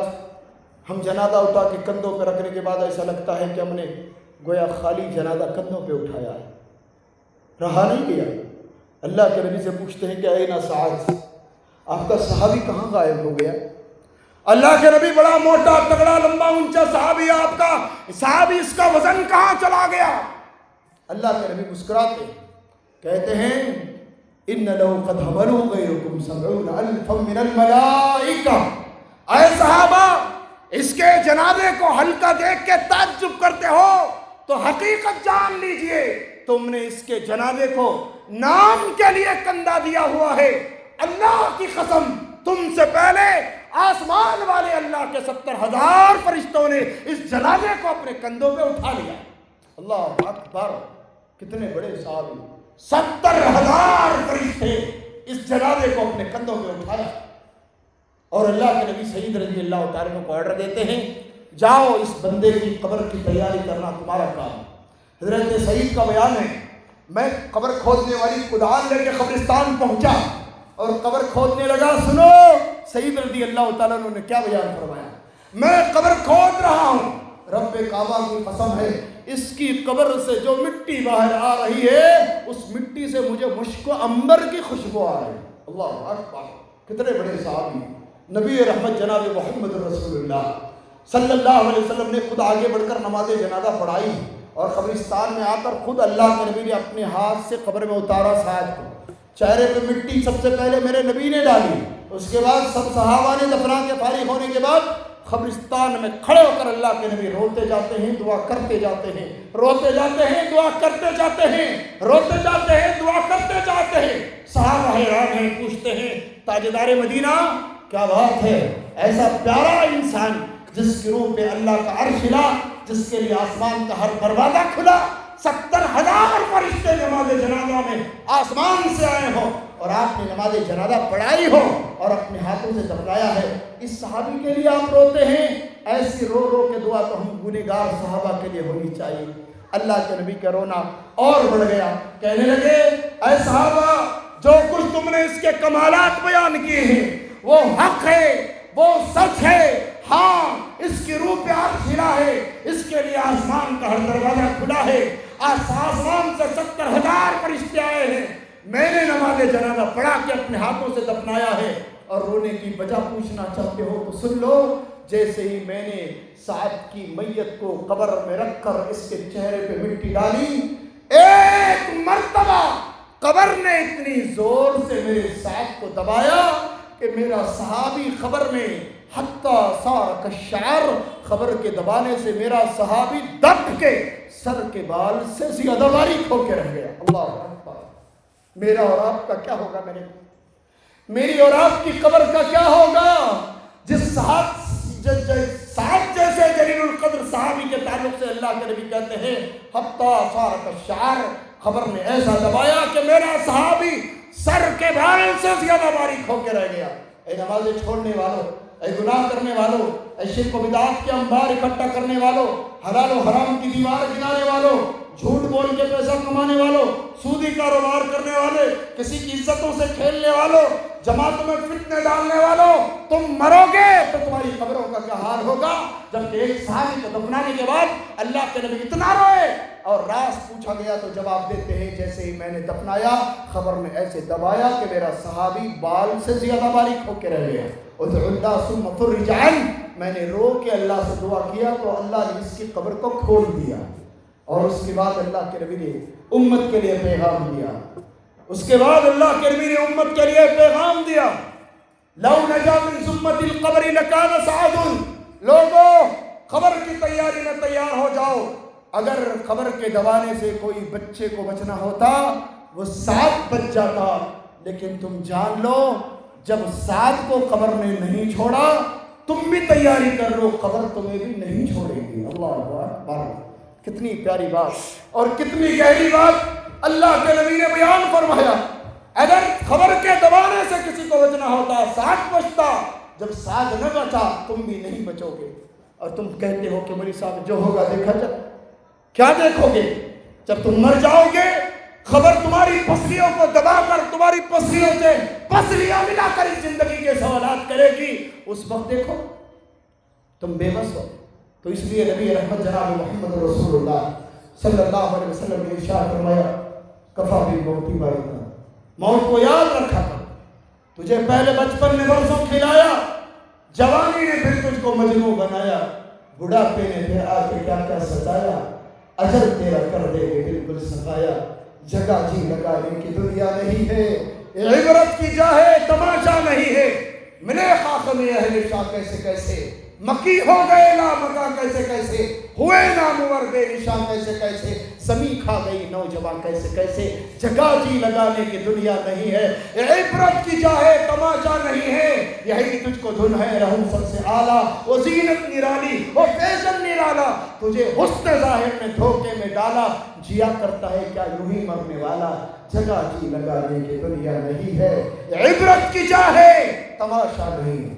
ہم جنازہ اٹھا کے کندھوں پہ رکھنے کے بعد ایسا لگتا ہے کہ ہم نے گویا خالی جنازہ کندھوں پہ اٹھایا ہے، رہا نہیں گیا۔ اللہ کے نبی سے پوچھتے ہیں کہ اے نا سعد، آپ کا صحابی کہاں غائب ہو گیا؟ اللہ کے نبی بڑا موٹا تگڑا لمبا اونچا صحابی ہے آپ کا، صحابی اس کا وزن کہاں چلا گیا؟ اللہ کے نبی مسکراتے کہتے ہیں ان لو قد حملوا غیرکم 70,000 من الملائکہ۔ اے صحابہ، اس کے جنازے کو ہلکا دیکھ کے تعجب کرتے ہو تو حقیقت جان لیجئے، تم نے اس کے جنازے کو نام کے لیے کندھا دیا ہوا ہے۔ اللہ کی قسم، تم سے پہلے آسمان والے اللہ کے 70,000 فرشتوں نے اس جنازے کو اپنے کندھوں پہ اٹھا لیا۔ اللہ اکبر، کتنے بڑے صحابی، 70,000 فرشتے اس جنازے کو اپنے کندھوں پہ اٹھایا۔ اور اللہ کے نبی سعید رضی اللہ تعالیٰ عنہ کو آرڈر دیتے ہیں، جاؤ اس بندے کی قبر کی تیاری کرنا تمہارا کام۔ حضرت سعید کا بیان ہے، میں قبر کھودنے والی کدال لے کے قبرستان پہنچا اور قبر کھودنے لگا۔ سنو سعید رضی اللہ تعالیٰ عنہ نے کیا بیان فرمایا، میں قبر کھود رہا ہوں، رب کعبہ کی قسم ہے، اس کی قبر سے جو مٹی باہر آ رہی ہے، اس مٹی سے مجھے مشک و عنبر کی خوشبو آ رہی ہے۔ اللہ اکبر، کتنے بڑے صحابی۔ نبی رحمت جناب محمد رسول اللہ صلی اللہ علیہ وسلم نے خود آگے بڑھ کر نماز جنازہ پڑھائی اور قبرستان میں آ کر خود اللہ کے نبی نے اپنے ہاتھ سے قبر میں اتارا سعد کو۔ چہرے پہ مٹی سب سے پہلے میرے نبی نے ڈالی، اس کے بعد سب صحابہ نے دفنا کے فارغ ہونے کے بعد قبرستان میں کھڑے ہو کر اللہ کے نبی روتے جاتے ہیں، دعا کرتے جاتے ہیں، روتے جاتے ہیں، دعا کرتے جاتے ہیں، روتے جاتے ہیں، دعا کرتے جاتے ہیں۔ صحابہ حیران ہیں، پوچھتے ہیں تاجدار مدینہ کیا بات ہے، ایسا پیارا انسان جس کی روح پہ اللہ کا عرش ہلا، جس کے لیے آسمان کا ہر دروازہ کھلا، 70,000 فرشتے نماز جنازہ میں آسمان سے آئے ہوں اور آپ نے نماز جنازہ پڑھائی ہو اور اپنے ہاتھوں سے دفنایا ہے، اس صحابی کے لیے آپ روتے ہیں۔ ایسی رو رو کے دعا تو ہم گنہگار صحابہ کے لیے ہونی چاہیے۔ اللہ کے نبی کا رونا اور بڑھ گیا، کہنے لگے اے صحابہ، جو کچھ تم نے اس کے کمالات بیان کیے ہیں وہ حق ہے، وہ سچ ہے، ہاں اس کی روح پہ عرش ہلا ہے، اس کے لیے آسمان کا ہر دروازہ کھلا ہے، آسمان سے 70,000 فرشتے آئے ہیں، میں نے نماز جنازہ پڑھا کے اپنے ہاتھوں سے دفنایا ہے۔ اور رونے کی وجہ پوچھنا چاہتے ہو تو سن لو، جیسے ہی میں نے سعد کی میت کو قبر میں رکھ کر اس کے چہرے پہ مٹی ڈالی، ایک مرتبہ قبر نے اتنی زور سے میرے سعد کو دبایا کہ میرا صحابی قبر میں حتی صار کالشعر، قبر کے دبانے سے میرا صحابی دب کے سر کے بال سے زیادہ باریک ہو کے رہ گیا۔ اللہ اکبر، میرا اور آپ کا کیا ہوگا، میری اور آپ کی قبر کا کیا ہوگا؟ جس سعد جیسے جلیل القدر صحابی کے تعلق سے اللہ کے نبی کہتے ہیں حتی صار کالشعر، قبر نے ایسا دبایا کہ میرا صحابی سر کے بال سے زیادہ باریک ہو کے رہ گیا۔ اے نمازیں چھوڑنے والوں، اے گناہ کرنے والوں، اے شرک و بدعات کے انبار اکٹھا کرنے والوں، حلال و حرام کی دیوار گرانے والوں، جھوٹ بول کے پیسہ کمانے والوں، سودی کاروبار کرنے والے، کسی کی عزتوں سے کھیلنے والوں، جماعتوں میں فتنے ڈالنے والوں، تم مرو گے تو تمہاری قبروں کا کیا حال ہوگا؟ جبکہ ایک صحابی کو دفنانے کے بعد اللہ کے نبی اتنا روئے اور راز پوچھا گیا تو جواب دیتے ہیں جیسے ہی میں نے دفنایا خبر میں ایسے دبایا کہ میرا صحابی بال سے زیادہ باریک ہو کے رہ گیا۔ ادعو اللہ ثم فرج عنہ، میں نے رو کے اللہ سے دعا کیا تو اللہ نے اس کی قبر کو کھول دیا۔ اور اس کے بعد اللہ کے نبی نے امت کے لیے پیغام دیا، اس کے بعد اللہ کے نبی نے امت کے لیے پیغام دیا، لو نجا من ثمۃ القبر لکان سعد، لوگوں قبر کی تیاری میں تیار ہو جاؤ، اگر قبر کے دبانے سے کوئی بچے کو بچنا ہوتا وہ سعد بچ جاتا، لیکن تم جان لو جب سعد کو قبر نے نہیں چھوڑا تم بھی تیاری کر لو، قبر تمہیں بھی نہیں چھوڑے گی۔ اللہ اکبر، کتنی پیاری بات اور کتنی گہری بات اللہ کے نبی نے بیان فرمایا. اگر خبر کے دبانے سے کسی کو بچنا ہوتا ساتھ بچتا, جب ساتھ نہ بچا تم بھی نہیں بچو گے. اور تم کہتے ہو کہ مولوی صاحب جو ہوگا دیکھا جائے. کیا دیکھو گے؟ جب تم مر جاؤ گے خبر تمہاری پسلیوں کو دبا کر تمہاری پسلیوں سے پسلیاں ملا کر اس زندگی کے سوالات کرے گی. اس وقت دیکھو تم بے بس ہو. تو اس لیے نبی رحمت جناب محمد رسول اللہ صلی اللہ علیہ وسلم نے ارشاد فرمایا کفا بالموت وعظا, موت کو یاد رکھا کر. تجھے پہلے بچپن میں برسوں کھلایا, جوانی نے پھر تجھ کو مجنون بنایا, بڑھاپے نے پھر آ کے کیا کیا ستایا, اجل تیرا کر دے گے بالکل صفایا. جگہ جی لگانے کی دنیا نہیں ہے, عبرت کی جا ہے تماشا نہیں ہے. ملے خاک میں اہل شاہ کیسے کیسے, مکی ہو گئے لامکا کیسے کیسے, ہوئے نامور بے نشان کیسے کیسے, زمین کھا گئی نوجوان کیسے کیسے. جگہ جی لگانے کی دنیا نہیں ہے, عبرت کی جا ہے تماشا نہیں ہے. یہی تجھ کو دھن ہے رہوں سب سے اعلیٰ, وہ زینت نرالی وہ فیشن نرالا, تجھے حسن ظاہر میں دھوکے میں ڈالا. جیا کرتا ہے کیا یوں ہی مرنے والا, جگہ جی لگانے کی دنیا نہیں ہے, عبرت کی جا ہے تماشا نہیں ہے.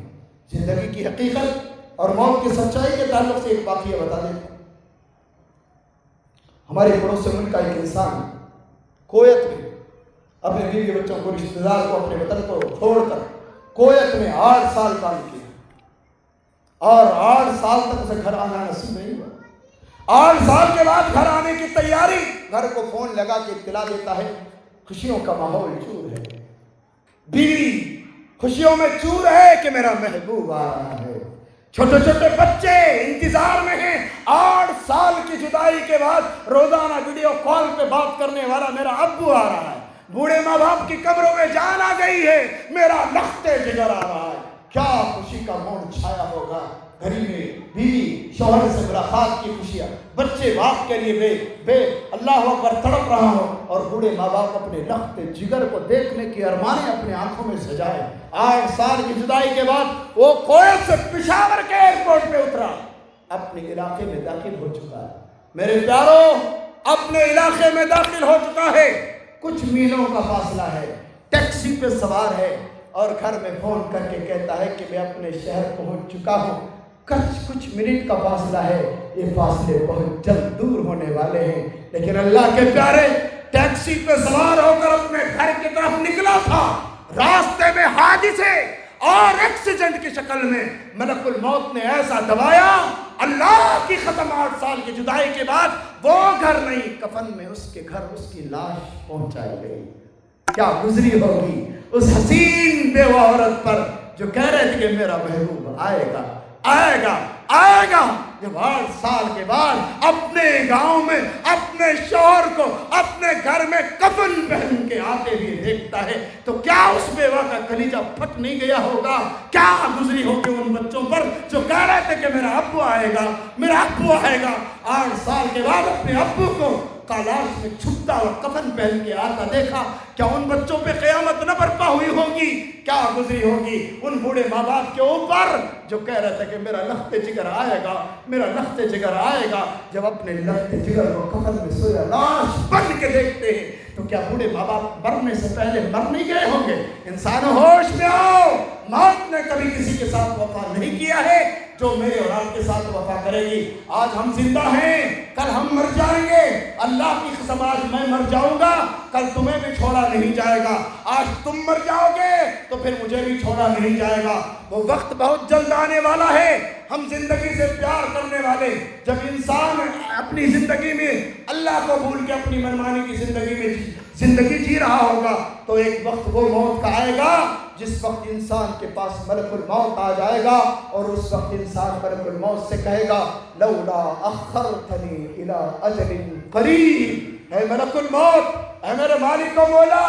زندگی کی حقیقت اور موت کی سچائی کے تعلق سے ایک واقعہ بتا دیں. ہمارے پڑوس ملک کا ایک انسان کویت میں اپنے بیوی بچوں کو رشتہ دار کو اپنے وطن کو چھوڑ کر کویت میں 8 سال کام کیا اور 8 سال تک اسے گھر آنا نصیب نہیں ہوا. 8 سال کے بعد گھر آنے کی تیاری, گھر کو فون لگا کے اطلاع دیتا ہے خوشیوں کا ماحول چور ہے, بیوی خوشیوں میں چور ہے کہ میرا محبوب آ رہا ہے. چھوٹے چھوٹے بچے انتظار میں ہیں. 8 سال کی جدائی کے بعد روزانہ ویڈیو کال پہ بات کرنے والا میرا ابو آ رہا ہے. بوڑھے ماں باپ کی قبروں میں جان آ گئی ہے, میرا لخت جگر آ رہا ہے. کیا خوشی کا موڑ چھایا ہوگا. گھر میں بیوی شوہر سے ملاقات کی خوشیاں, بچے باپ کے لیے بے اللہ اکبر تڑپ رہا ہو, اور بوڑھے ماں باپ اپنے لخت جگر کو دیکھنے کی ارمانیں اپنے آنکھوں میں سجائے. 8 سال کی جدائی کے بعد وہ کویت سے پشاور کے ایئرپورٹ پہ اترا, اپنے علاقے میں داخل ہو چکا ہے. میرے پیاروں, اپنے علاقے میں داخل ہو چکا ہے. کچھ میلوں کا فاصلہ ہے, ٹیکسی پہ سوار ہے اور گھر میں فون کر کے کہتا ہے کہ میں اپنے شہر پہنچ چکا ہوں. کچھ منٹ کا فاصلہ ہے, یہ فاصلے بہت جلد دور ہونے والے ہیں. لیکن اللہ کے پیارے ٹیکسی پہ سوار ہو کر اپنے گھر کی طرف نکلا تھا. راستے میں حادثے اور ایکسیڈنٹ کی شکل میں ملک الموت نے ایسا دبایا, اللہ کی قسم 8 سال کی جدائی کے بعد وہ گھر نہیں, کفن میں اس کے گھر اس کی لاش پہنچائی گئی. کیا گزری ہوگی اس حسین بیوہ عورت پر جو کہہ رہے تھے کہ میرا محبوب آئے گا آئے گا آئے گا. جب 8 سال کے بعد اپنے گاؤں میں اپنے شوہر کو اپنے گھر میں کفن پہن کے آتے ہوئے دیکھتا ہے تو کیا اس بیوہ کا کلیجہ پھٹ نہیں گیا ہوگا. کیا گزری ہوگی ان بچوں پر جو کہہ رہے تھے کہ میرا ابو آئے گا میرا ابو آئے گا. 8 سال کے بعد اپنے ابو کو کالاش میں چھپتا اور کفن پہن کے آتا دیکھا. کیا ان بچوں پہ قیامت نہ برپا ہوئی ہوگی. کیا گزری ہوگی ان بوڑھے ماں باپ کے اوپر جو کہہ رہا تھا کہ میرا لخت جگر آئے گا میرا لخت جگر آئے گا. جب اپنے لخت جگر کو کفن میں سویا لاش بن کے دیکھتے ہیں تو کیا بوڑھے ماں باپ مرنے سے پہلے مر نہیں گئے ہوں گے. انسانوں ہوش میں آؤ, موت نے کبھی کسی کے ساتھ وفا نہیں کیا ہے جو میرے اور آپ کے ساتھ وفا کرے گی. آج ہم زندہ ہیں, کل ہم مر جائیں گے. اللہ کی قسم آج میں مر جاؤں گا, کل تمہیں بھی چھوڑا نہیں جائے گا. آج تم مر جاؤ گے تو پھر مجھے بھی چھوڑا نہیں جائے گا. وہ وقت بہت جلد آنے والا ہے. ہم زندگی سے پیار کرنے والے, جب انسان اپنی زندگی میں اللہ کو بھول کے اپنی منمانی کی زندگی جی رہا ہوگا تو ایک وقت وہ موت کا آئے گا جس وقت انسان کے پاس ملک الموت آ جائے گا, اور اس وقت انسان ملک الموت سے کہے گا لولا اخرتنی الی اجل قریب. اے ملک الموت, اے میرے مالک و مولا,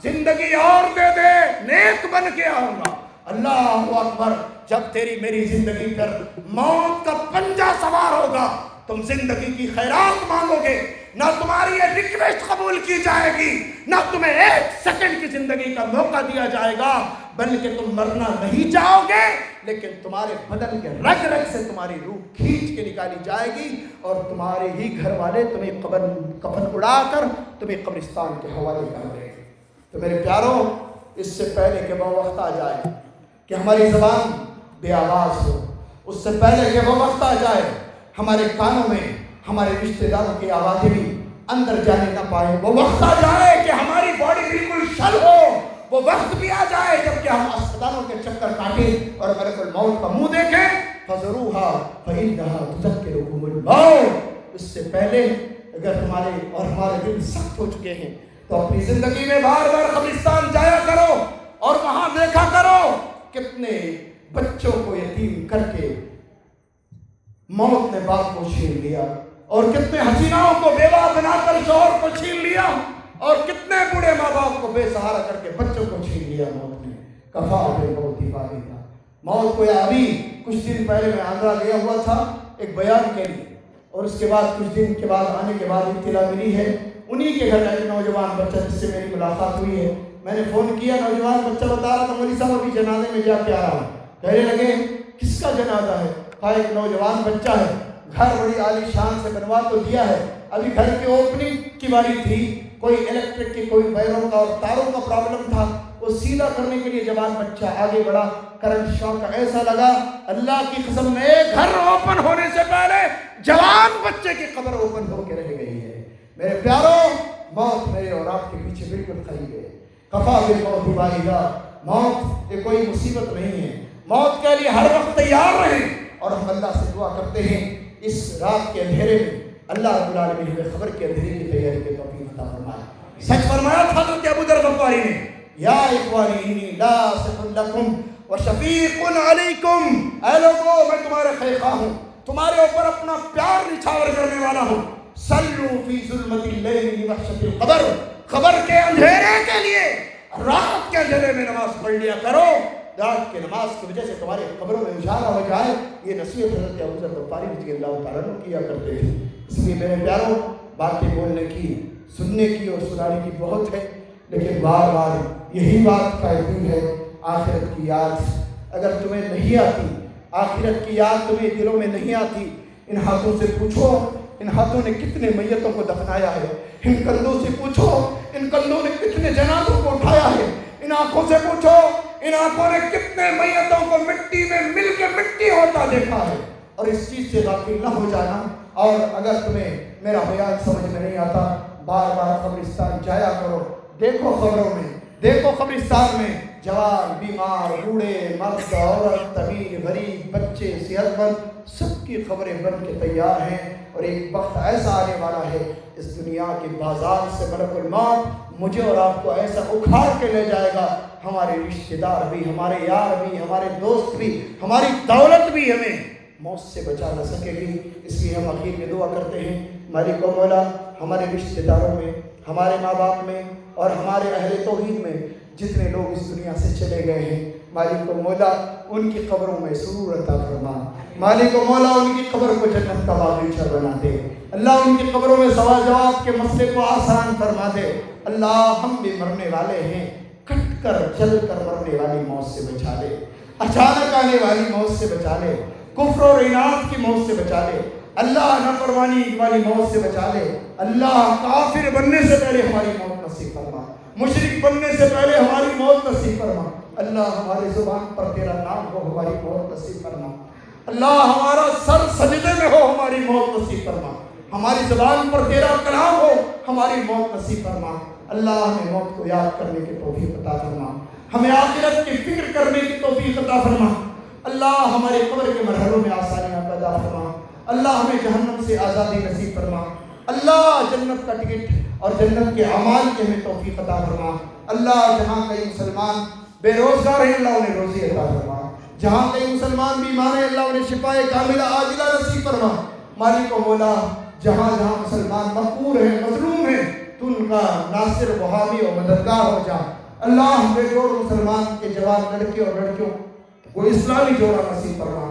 زندگی اور دے دے, نیک بن کے آؤں گا. اللہ اکبر. جب تیری میری زندگی پر موت کا پنجہ سوار ہوگا تم زندگی کی خیرات مانگو گے, نہ تمہاری یہ ریکویسٹ قبول کی جائے گی, نہ تمہیں 1 سیکنڈ کی زندگی کا موقع دیا جائے گا. بلکہ تم مرنا نہیں چاہو گے، لیکن تمہارے بدن کے رگ رگ سے تمہاری روح کھینچ کے نکالی جائے گی، اور تمہارے ہی گھر والے تمہیں کفن اڑا کر تمہیں قبرستان کے حوالے کر دیں گے۔ تو میرے پیاروں، اس سے پہلے کہ وہ وقت آ جائے کہ ہماری زبان بے آواز ہو، اس سے پہلے کہ وہ وقت آ جائے ہمارے کانوں میں ہمارے رشتہ داروں کی آوازیں بھی اندر جانے نہ پائے، وہ وقت آ جائے کہ ہماری باڈی بالکل شل ہو، وہ وقت بھی آ جائے جب کہ ہم اسپتالوں کے چکر کاٹیں اور ملک الموت کا منہ دیکھیں، فَذَرُوهَا فَإِنَّهَا تُذَكِّرُكُمُ الْمَوْتَ۔ اس سے پہلے اگر ہمارے دل سخت ہو چکے ہیں تو اپنی زندگی میں بار بار قبرستان جایا کرو اور وہاں دیکھا کرو کتنے بچوں کو یتیم کر کے موت نے باپ کو چھین لیا، اور کتنے حسیناؤں کو بیوہ بنا کر شوہر کو چھین لیا، اور کتنے بوڑھے ماں باپ کو بے سہارا کر کے بچوں کو چھین لیا موت نے۔ کفا بالموت واحدا۔ موت کو ابھی کچھ دن پہلے میں آگرہ گیا ہوا تھا ایک بیان کے لیے، اور اس کے بعد کچھ دن کے بعد آنے کے بعد اطلاع ملی ہے انہی کے گھر کا ایک نوجوان بچہ جس سے میری ملاقات ہوئی ہے، میں نے فون کیا، نوجوان بچہ بتا رہا تھا مولوی صاحب ابھی جنازے میں جا کے آ رہا ہوں۔ کہنے لگے کس کا جنازہ ہے؟ کہا ایک نوجوان بچہ ہے، گھر بڑی عالی شان سے بنوا تو دیا ہے، ابھی گھر کی اوپننگ کی باری تھی، کوئی الیکٹرک کی کوئی وائروں کا اور تاروں کا پرابلم تھا، وہ سیدھا کرنے کے لیے جوان بچہ آگے بڑھا، کرنٹ شاک ایسا لگا، اللہ کی قسم میں گھر اوپن ہونے سے پہلے جوان بچے کی قبر اوپن ہو کے رہ گئی ہے۔ میرے پیاروں، موت میرے اور آپ کے پیچھے بالکل قریب ہے۔ کفا بالموت واحدا۔ موت یہ کوئی مصیبت نہیں ہے، موت کے لیے ہر وقت تیار رہیں، اور ہم اللہ سے دعا کرتے ہیں اس رات کے اندھیرے میں اللہ رب العالمین ہمیں خبر کے اندھیرے کی تیاری کے توفیق عطا فرمائے۔ سچ فرمایا تھا حضرت ابو ذر غفاری نے، یا اخوانی انی ناصح لکم وشفیق علیکم، اے لوگوں میں تمہارے خیخواہ ہوں، تمہارے اوپر اپنا پیار نچھاور کرنے والا ہوں۔ صلوا فی ظلمۃ اللیل لوحشۃ القبر، قبر کے اندھیرے کے لیے رات کے اندھیرے میں نماز پڑھ لیا کرو، رات کے نماز کی وجہ سے تمہارے قبروں میں اجالا ہو جائے۔ یہ نصیحت حضرت ابو ذر غفاری رضی اللہ تعالیٰ عنہ کیا کرتے تھے۔ اس لیے میرے پیاروں، باتیں بولنے کی، سننے کی اور سنانے کی بہت ہے، لیکن بار بار یہی بات قائم ہے، آخرت کی یاد اگر تمہیں نہیں آتی، آخرت کی یاد تمہیں دلوں میں نہیں آتی، ان ہاتھوں سے پوچھو ان ہاتھوں نے کتنے میتوں کو دفنایا ہے، ان کندھوں سے پوچھو ان کندھوں نے کتنے جنازوں کو اٹھایا ہے، ان آنکھوں سے پوچھو ان آنکھوں نے کتنے میتوں کو مٹی میں مل کے مٹی ہوتا دیکھا ہے۔ اور اس چیز سے غافل نہ ہو جانا، اور اگر تمہیں میرا بیان سمجھ میں نہیں آتا، بار بار قبرستان جایا کرو، دیکھو خبروں میں، دیکھو قبرستان میں جوان، بیمار، بوڑھے، مرد، عورت، امیر، غریب، بچے، صحت مند، سب کی خبریں بن کے تیار ہیں، اور ایک وقت ایسا آنے والا ہے اس دنیا کے بازار سے ملک الموت مجھے اور آپ کو ایسا اکھاڑ کے لے جائے گا، ہمارے رشتہ دار بھی، ہمارے یار بھی، ہمارے دوست بھی، ہماری دولت بھی ہمیں موت سے بچا نہ سکے گی۔ اس لیے ہم آخر میں دعا کرتے ہیں، مالک و مولا ہمارے رشتہ داروں میں، ہمارے ماں باپ میں اور ہمارے اہل توحید میں جتنے لوگ اس دنیا سے چلے گئے ہیں، مالک و مولا ان کی قبروں میں سرور عطا فرما، مالک و مولا ان کی قبر کو جنت کا باغیچہ بنا دے، اللہ ان کی قبروں میں سوال جواب کے مسئلے کو آسان فرما دے۔ اللہ ہم بھی مرنے والے ہیں، کٹ کر جل کر مرنے والی موت سے بچا لے، اچانک آنے والی موت سے بچا لے، کفر اور اناد کی موت سے بچا لے، اللہ نافرمانی والی موت سے بچا لے، اللہ کافر بننے سے پہلے ہماری موت نصیب فرما، مشرک بننے سے پہلے ہماری موت نصیب فرما، اللہ ہماری زبان پر تیرا نام ہو، ہماری موت نصیب فرما، اللہ ہمارا سر سجدے میں ہو، ہماری موت نصیب فرما، ہماری زبان پر تیرا کلام ہو، ہماری موت نصیب فرما، اللہ ہمیں موت کو یاد کرنے کی توفیق عطا فرما، ہمیں آخرت کی فکر کرنے کی توفیق عطا فرما، اللہ ہمارے قبر کے مرحلوں میں آسانیاں پیدا فرما، اللہ ہمیں جہنم سے آزادی نصیب فرما، اللہ جنت کا ٹکٹ اور جنت کے اعمال کی ہمیں توفیق عطا فرما، اللہ جہاں کئی مسلمان بے روزگار ہیں اللہ انہیں روزی عطا فرما، جہاں کئی مسلمان بیمار ہیں اللہ انہیں شفائے کاملہ عاجلہ نصیب فرما، مالک و مولا جہاں جہاں مسلمان مقہور ہیں، مظلوم ہیں، تو ان کا ناصر و حامی و مددگار ہو جا، اللہ بے جوڑ مسلمان کے جوان لڑکے اور لڑکیوں کو اسلامی جوڑا نصیب فرما،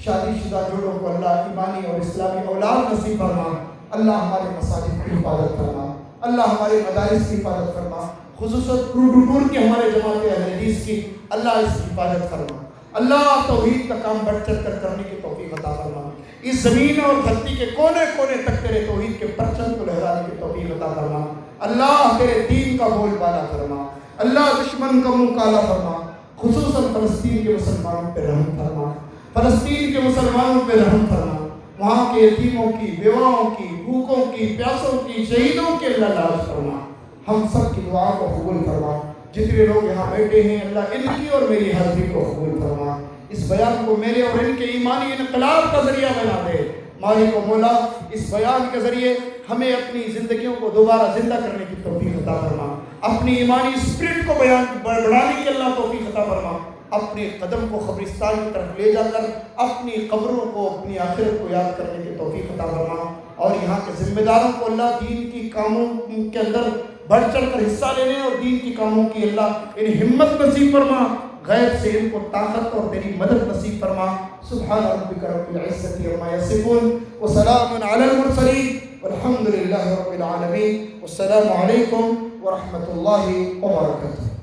شادی شدہ جوڑوں کو اللہ ایمانی اور اسلامی اولاد نصیب فرما، اللہ ہمارے مساجد کی حفاظت فرما، اللہ ہمارے مدارس کی حفاظت فرما، خصوصاً ٹور کے ہمارے جماعت اہل حدیث کی اللہ اس کی حفاظت فرما، اللہ توحید کا کام بڑھ چڑھ کر کرنے کی توفیق عطا فرما، اس زمین اور دھرتی کے کونے کونے تک تیرے توحید کے پرچم کو لہرانے کی توفیق عطا فرما، اللہ تیرے دین کا بول بالا فرما، اللہ دشمن کا منہ کالا فرما، خصوصاً فلسطین کے مسلمانوں پہ رحم فرما، فلسطین کے مسلمانوں پہ رحم فرما، وہاں کے یتیموں کی، بیواؤں کی، بھوکوں کی، پیاسوں کی، شہیدوں کے اللہ لاج فرما، ہم سب کی دعا کو قبول فرما، جتنے لوگ یہاں بیٹھے ہیں اللہ ان کی اور میری حاضری کو قبول فرما، اس بیان کو میرے اور ان کے ایمانی انقلاب کا ذریعہ بنا دے، مالک و مولا اس بیان کے ذریعے ہمیں اپنی زندگیوں کو دوبارہ زندہ کرنے کی توفیق عطا فرما، اپنی ایمانی اسپرٹ کو بڑھانے کی اللہ توفیق عطا فرما، اپنے قدم کو قبرستان کی طرف لے جا کر اپنی قبروں کو، اپنی آخرت کو یاد کرنے کی توفیق عطا فرما، اور یہاں کے ذمہ داروں کو اللہ دین کی کاموں کے اندر بڑھ چڑھ کر حصہ لینے اور دین کی کاموں کی اللہ انہیں ہمت نصیب فرما، غیب سے ان کو طاقت اور تیری مدد نصیب فرما، سبحان ربک رب العزت عما یصفون وسلام علی المرسلین والحمد للہ رب العالمین، والسلام علیکم ورحمۃ اللہ وبرکاتہ۔